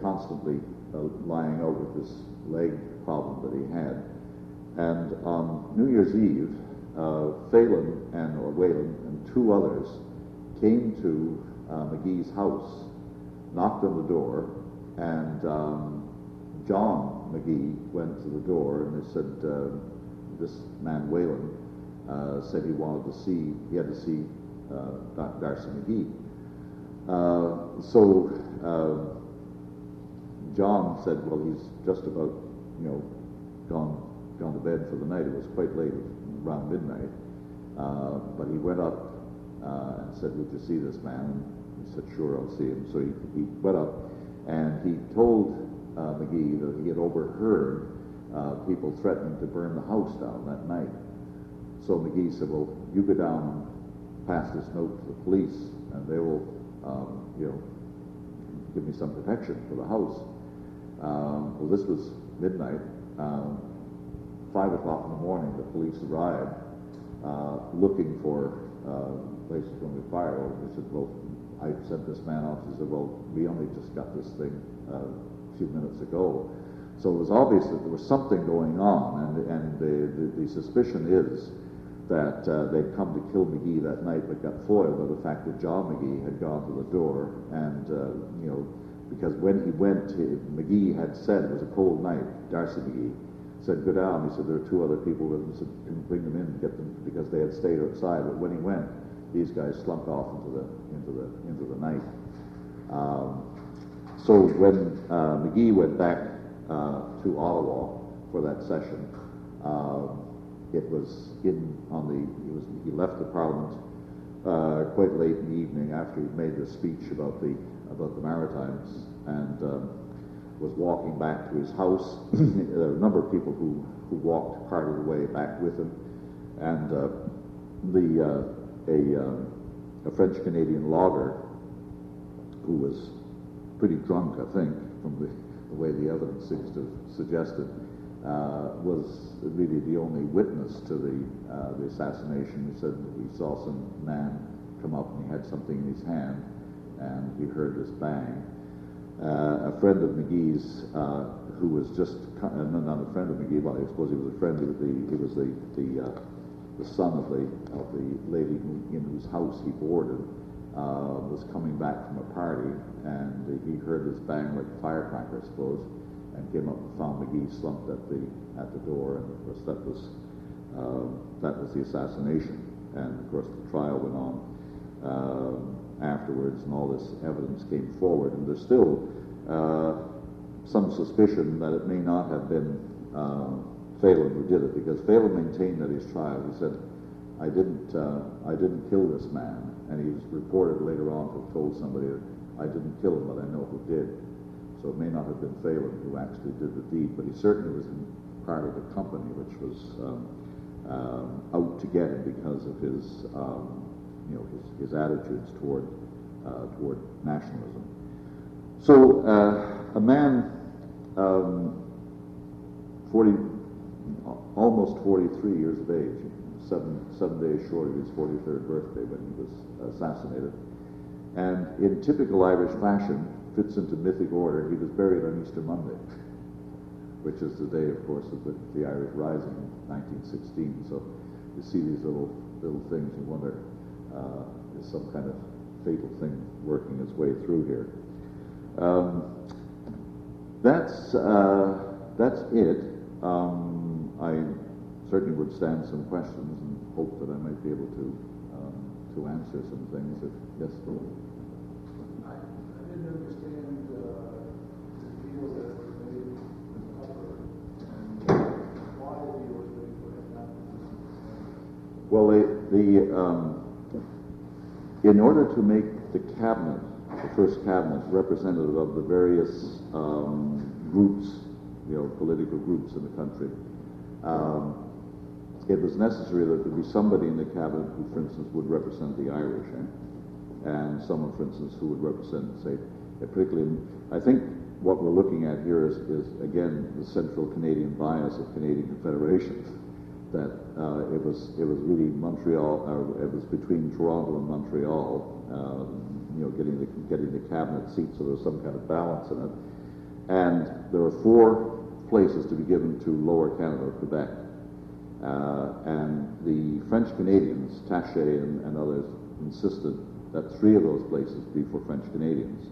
constantly lying out with this leg problem that he had. And on New Year's Eve, Whalen and two others came to McGee's house, knocked on the door, and John McGee went to the door, and they said, this man Whalen said he had to see Darcy McGee. So John said, well, he's just about, gone to bed for the night. It was quite late, around midnight. But he went up and said, would you see this man? And he said, sure, I'll see him. So he went up, and he told McGee that he had overheard people threatening to burn the house down that night. So McGee said, well, you go down and pass this note to the police, and they will, give me some protection for the house. Well, this was midnight. 5 o'clock in the morning, the police arrived, looking for places going to be fired over. He said, well, I sent this man off. He said, well, we only just got this thing a few minutes ago. So it was obvious that there was something going on, and the suspicion is that they'd come to kill McGee that night, but got foiled by the fact that John McGee had gone to the door, and because when he went, McGee had said it was a cold night. Darcy McGee said, "Go down." He said, "There are two other people with him." He said, "Bring them in, get them," because they had stayed outside. But when he went, these guys slunk off into the night. So when McGee went back to Ottawa for that session, it was he left the Parliament quite late in the evening after he'd made the speech about the Maritimes, and was walking back to his house. There were a number of people who walked part of the way back with him, and a French-Canadian logger who was pretty drunk, I think, from the way the evidence seems to have suggested, was really the only witness to the assassination. He said that he saw some man come up and he had something in his hand, and he heard this bang. A friend of McGee's, who was just not a friend of McGee, but I suppose he was a friend. He was the son of the lady in whose house he boarded. Was coming back from a party, and he heard this bang like a firecracker, I suppose, and came up and found McGee slumped at the door, and of course that was the assassination. And of course the trial went on afterwards, and all this evidence came forward, and there's still some suspicion that it may not have been Phelan who did it, because Phelan maintained at his trial, he said, I didn't kill this man, and he was reported later on to have told somebody that I didn't kill him, but I know who did. So it may not have been Phelan who actually did the deed, but he certainly was in part of the company which was out to get him because of his his attitudes toward nationalism. So a man, almost 43 years of age, seven days short of his 43rd birthday when he was assassinated, and in typical Irish fashion, fits into mythic order. He was buried on Easter Monday, which is the day, of course, of the Irish Rising in 1916. So you see these little things, you wonder, is some kind of fatal thing working its way through here. That's it. I certainly would stand some questions and hope that I might be able to answer some things. Yes, Phil? I didn't understand the deal that was made with Tupper and why the deal was made for him not to. Well, in order to make the cabinet, the first cabinet, representative of the various groups, political groups in the country, it was necessary that there be somebody in the cabinet who, for instance, would represent the Irish, and someone, for instance, who would represent, say, particularly, I think what we're looking at here is again, the central Canadian bias of Canadian Confederation, that it was really Montreal, it was between Toronto and Montreal, getting the cabinet seat, so there was some kind of balance in it. And there were 4 places to be given to Lower Canada, or Quebec. And the French Canadians, Taché and others, insisted that 3 of those places be for French Canadians.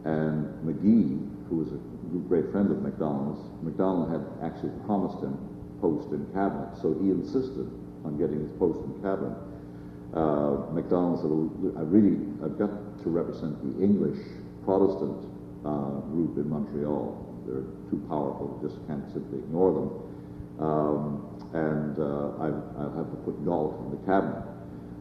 And McGee, who was a great friend of Macdonald's, Macdonald had actually promised him post in cabinet, so he insisted on getting his post in cabinet. Macdonald said, I've got to represent the English Protestant group in Montreal. They're too powerful, just can't simply ignore them. I'll have to put Galt in the cabinet.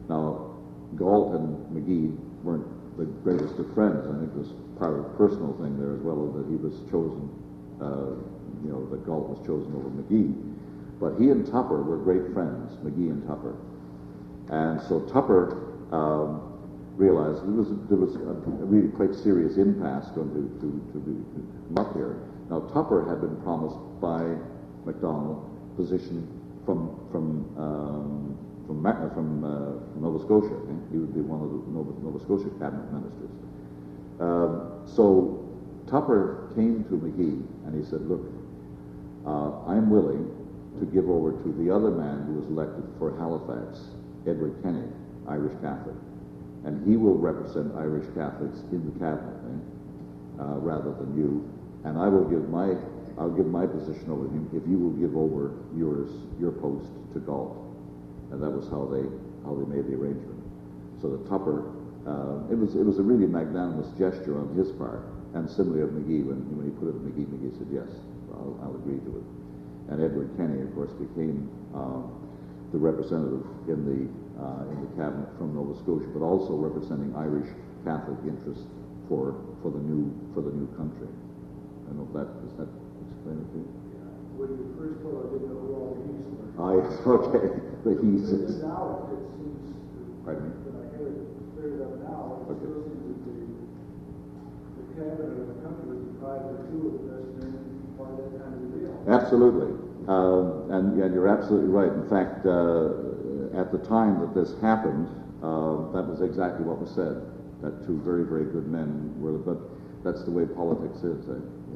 Now, Galt and McGee weren't the greatest of friends. I think it was part of a personal thing there as well, that he was chosen, that Galt was chosen over McGee. But he and Tupper were great friends, McGee and Tupper. And so Tupper realized there was a really quite serious impasse going to come up here. Now, Tupper had been promised by Macdonald position from Nova Scotia. He would be one of the Nova Scotia cabinet ministers. So Tupper came to McGee and he said, look, I'm willing to give over to the other man who was elected for Halifax, Edward Kenny, Irish Catholic, and he will represent Irish Catholics in the cabinet, rather than you, and I'll give my position over to him if you will give over your post to Galt. And that was how they made the arrangement. So the Tupper, it was a really magnanimous gesture on his part, and similarly of McGee when he put it to McGee said yes, I'll agree to it. And Edward Kenny, of course, became the representative in the cabinet from Nova Scotia, but also representing Irish Catholic interests for the new country. I don't know if does that explain it to you? When you first told, I didn't know who all the He's were. Ah, yes, okay. The He's. Now it seems. Pardon me? When I hear it cleared up now, it still seems that the cabinet of the country was divided into two of the best men part of that kind of deal. Absolutely. And you're absolutely right. In fact, at the time that this happened, that was exactly what was said, that two very, very good men were, but that's the way politics is.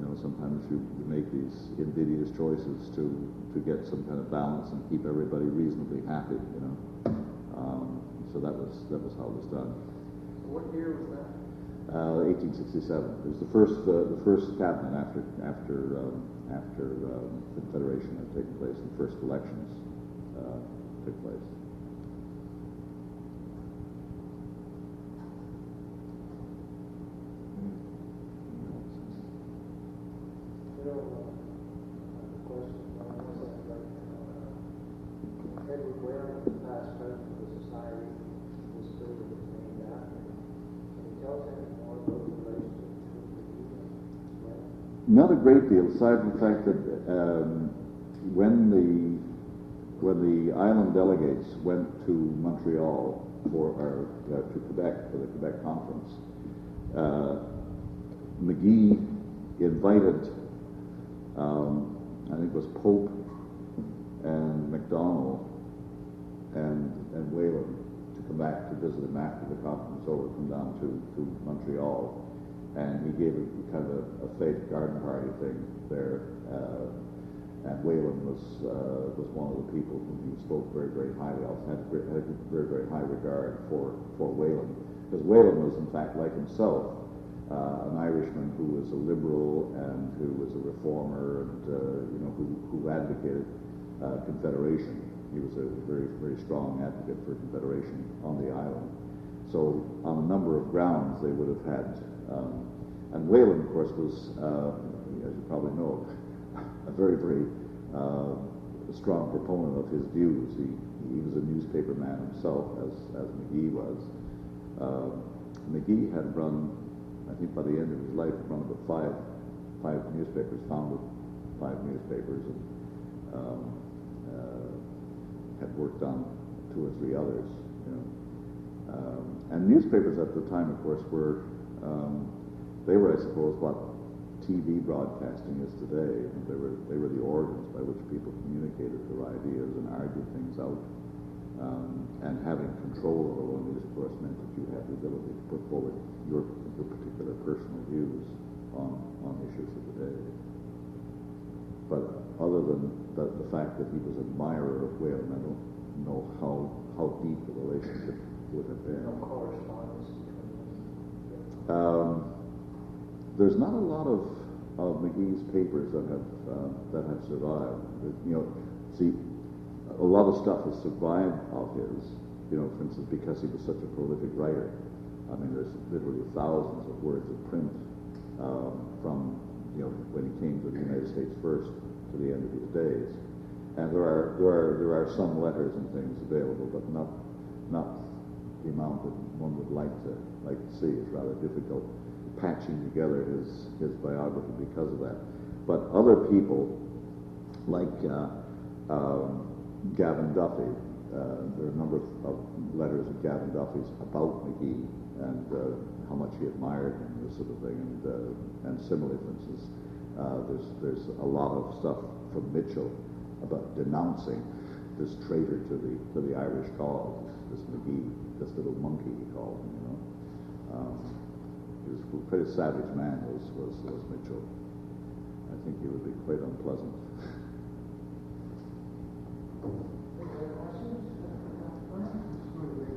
You know, sometimes you make these invidious choices to get some kind of balance and keep everybody reasonably happy, you know. So that was how it was done. What year was that? 1867. It was the first cabinet after the Confederation had taken place. The first elections took place. Edward Whalen, the past president of the society, was building is named after him. Can you tell us anything more about the relationship between the Whalen? Not a great deal, aside from the fact that when the island delegates went to Montreal to Quebec for the Quebec conference, McGee invited, I think it was Pope and MacDonald and Whalen to come back to visit him after the conference over, come down to Montreal, and he gave a kind of a fake garden party thing there, and Whalen was one of the people whom he spoke very, very highly of, had a very, very high regard for Whalen, because Whalen was in fact like himself an Irishman who was a liberal and who was a reformer and who advocated Confederation. He was a very, very strong advocate for Confederation on the island. So on a number of grounds they would have had, and Whalen, of course, was, as you probably know, a very, very strong proponent of his views. He was a newspaper man himself, as McGee was. McGee had run, I think by the end of his life, run about five newspapers, founded 5 newspapers, and had worked on 2 or 3 others, you know. And newspapers at the time, of course, were I suppose, what TV broadcasting is today. They were the organs by which people communicated their ideas and argued things out. And having control over one news, of course, meant that you had the ability to put forward your particular personal views on issues of the day. But other than the fact that he was an admirer of Whalen, I don't know how deep the relationship would have been. No correspondence between them. There's not a lot of McGee's papers that have survived. You know, see, a lot of stuff has survived of his. You know, for instance, because he was such a prolific writer. I mean, there's literally thousands of words of print from when he came to the United States first to the end of his days. And there are some letters and things available, but not the amount that one would like to see. It's rather difficult patching together his biography because of that. But other people, like Gavin Duffy, there are a number of letters of Gavin Duffy's about McGee and how much he admired him, this sort of thing. And similarly, for instance, there's a lot of stuff from Mitchell about denouncing this traitor to the Irish cause, this McGee, this little monkey he called him, you know. He was a pretty savage man, was Mitchell. I think he would be quite unpleasant.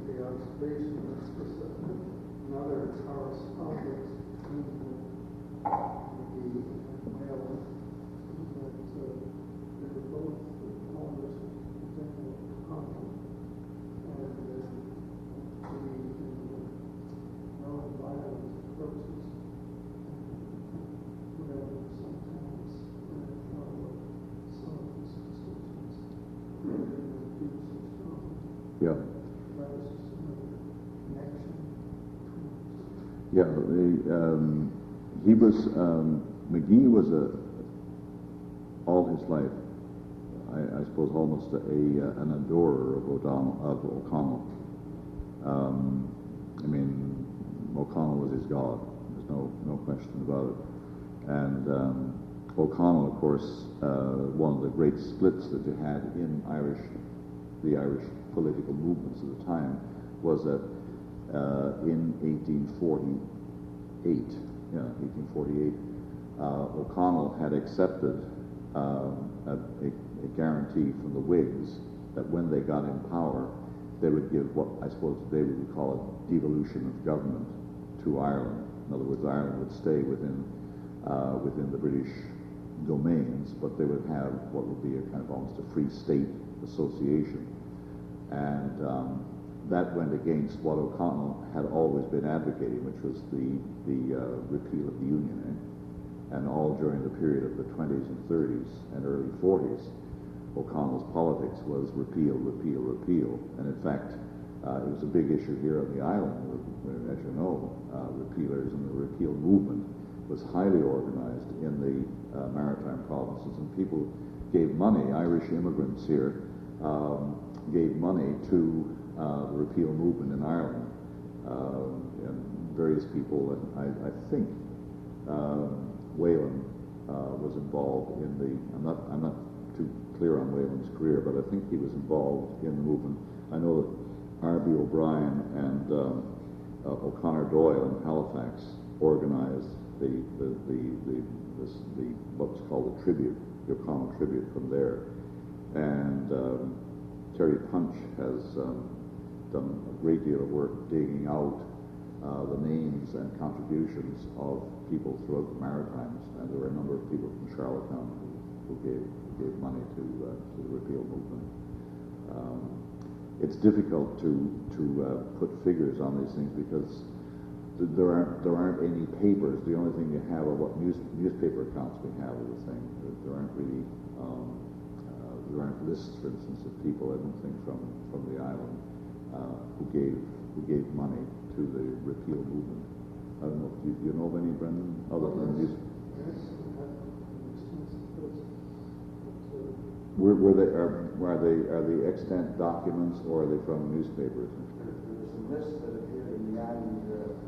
The observation was just another correspondence between McGee and Whalen, that they were both owners of General O'Connell, and in non-violent approaches, whatever sometimes follow some of his constituents, Yeah. Yeah, he was, McGee was all his life, I suppose, almost an adorer of O'Connell. I mean, O'Connell was his god. There's no question about it. And O'Connell, of course, one of the great splits that you had in the Irish political movements at the time was that in 1848, O'Connell had accepted a guarantee from the Whigs that when they got in power, they would give what I suppose they would call a devolution of government to Ireland. In other words, Ireland would stay within the British domains, but they would have what would be a kind of almost a free state association. And that went against what O'Connell had always been advocating, which was the repeal of the Union. And all during the period of the 20s and 30s and early 40s, O'Connell's politics was repeal, repeal, repeal. And in fact, it was a big issue here on the island. As you know, repealers and the repeal movement was highly organized in the maritime provinces, and people gave money. Irish immigrants here gave money to the repeal movement in Ireland, and various people, and I think Whalen was involved in the. I'm not too clear on Whalen's career, but I think he was involved in the movement. I know that R.B. O'Brien and O'Connor Doyle in Halifax organized the what's called the tribute, the O'Connell tribute from there, and Terry Punch has done a great deal of work digging out the names and contributions of people throughout the Maritimes, and there were a number of people from Charlottetown who gave money to the repeal movement. It's difficult to put figures on these things because there aren't any papers. The only thing you have are what newspaper accounts we have of the thing. There aren't really there aren't lists, for instance, of people, I don't think, from the island who gave money to the repeal movement. I don't know. Do you know of any, Brendan, other than these? Are they extant documents, or are they from newspapers? There was a list that appeared in the Island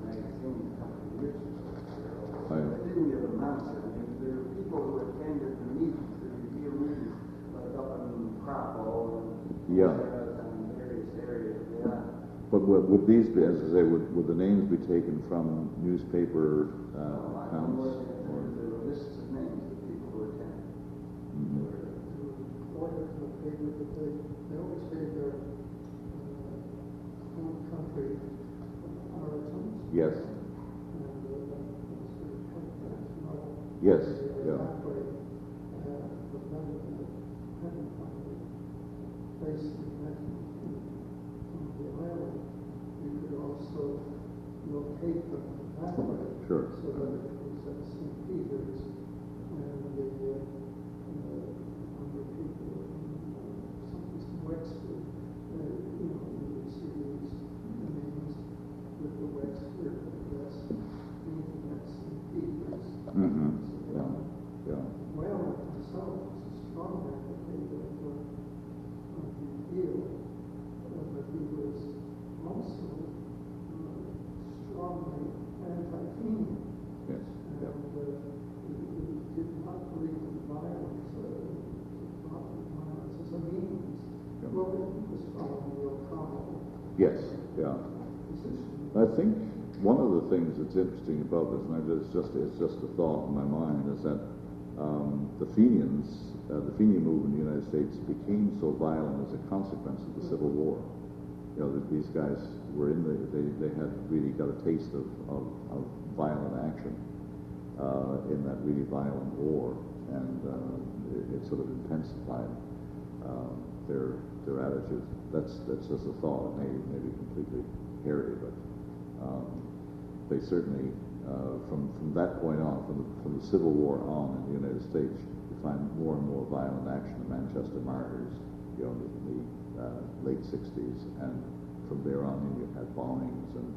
magazine a couple of years ago. I didn't give amounts. I mean, there were people who attended the meetings, the repeal meetings, like up in Crapo and various areas of the island. But would these be, as I say, would the names be taken from newspaper accounts? There were lists of names of people who attended. They always gave their home country origins. Yes. Yes. Yeah. The island, you could also locate them that way. Sure. So that it was at St. Peter's, and the number of people in Wexford, you would see these names with the Wexford address being at St. Peter's. Mm-hmm. Yeah. Yes, yeah. I think one of the things that's interesting about this, and it's just a thought in my mind, is that the Fenians, the Fenian movement in the United States became so violent as a consequence of the Civil War. You know, that these guys were they had really got a taste of violent action in that really violent war, and it sort of intensified their attitude. That's just a thought. It may be completely hairy, but they certainly from that point on, from the Civil War on in the United States, you find more and more violent action. The Manchester Martyrs, you know, in the late '60s, and from there on, you had bombings and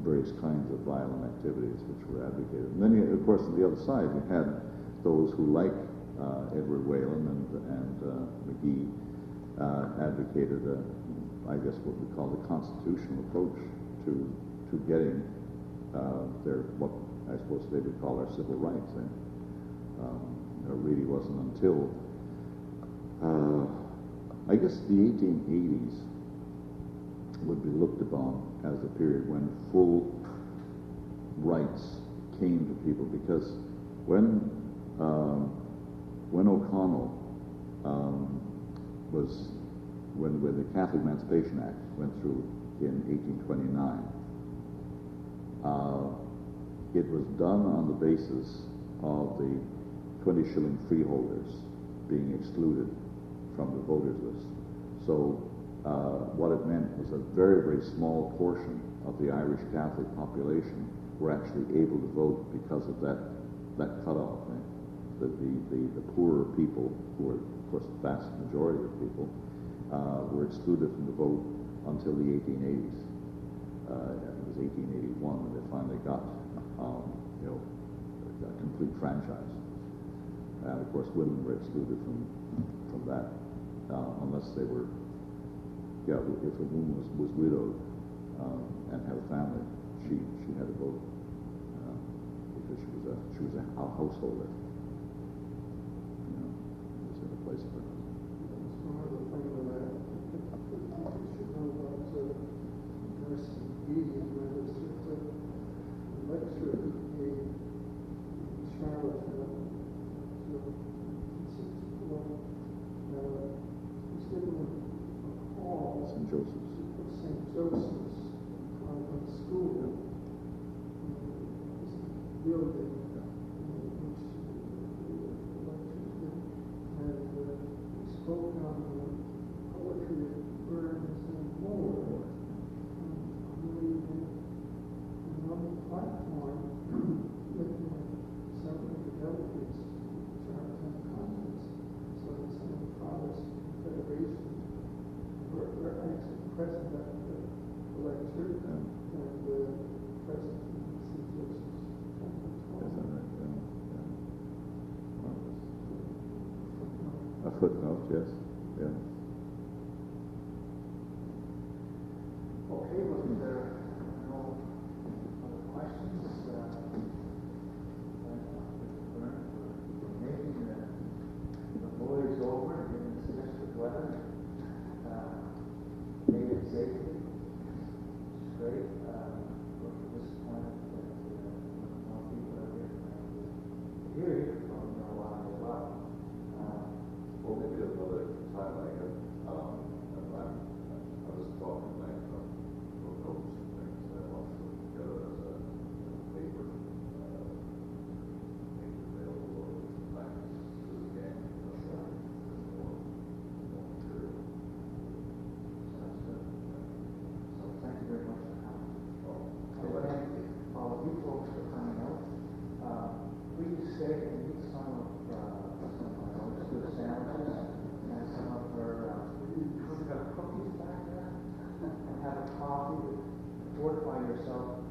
various kinds of violent activities which were advocated. And then, of course, on the other side, you had those who, like Edward Whalen and McGee, advocated, I guess, what we call the constitutional approach to getting what I suppose they would call our civil rights. And it really wasn't until I guess the 1880s would be looked upon as the period when full rights came to people, because when O'Connell when the Catholic Emancipation Act went through in 1829, it was done on the basis of the 20-shilling freeholders being excluded from the voters list. So what it meant was a very, very small portion of the Irish Catholic population were actually able to vote because of that cutoff. The poorer people, who were, of course, the vast majority of people, were excluded from the vote until the 1880s. It was 1881 when they finally got, a complete franchise. And of course, women were excluded from that unless they were, if a woman was widowed and had a family, she had to vote because she was a householder. It was in a place of her. One other thing that I should know about Darcy McGee is that the lecture he gave in Charlotte in 1964, he's given a call St. Joseph's. St. Joseph's Convent School, building, which and he spoke on the poetry of Byrne and more. On the platform, looking at several of the delegates to Charlton Conference, so that some of the fathers of the Confederation were actually present at the lecture, and present in St. Joseph's Conference. A footnote, yes. Yeah. Okay, well, if there are no other questions, Mr. Byrne, for making the voyage over in this miserable weather, made it safely, which is great. We're disappointed that more people are here tonight. From Milwaukee as well. Well, maybe another time I was talking like notes and things that I want to put together as a paper, make it available or back to the gang. More material. Sounds good. So thank you very much for coming. Oh, And thank all of you folks for coming out. Please stay and eat some of our good sandwiches and some of her, we've got cookies back there, and have a coffee to fortify yourself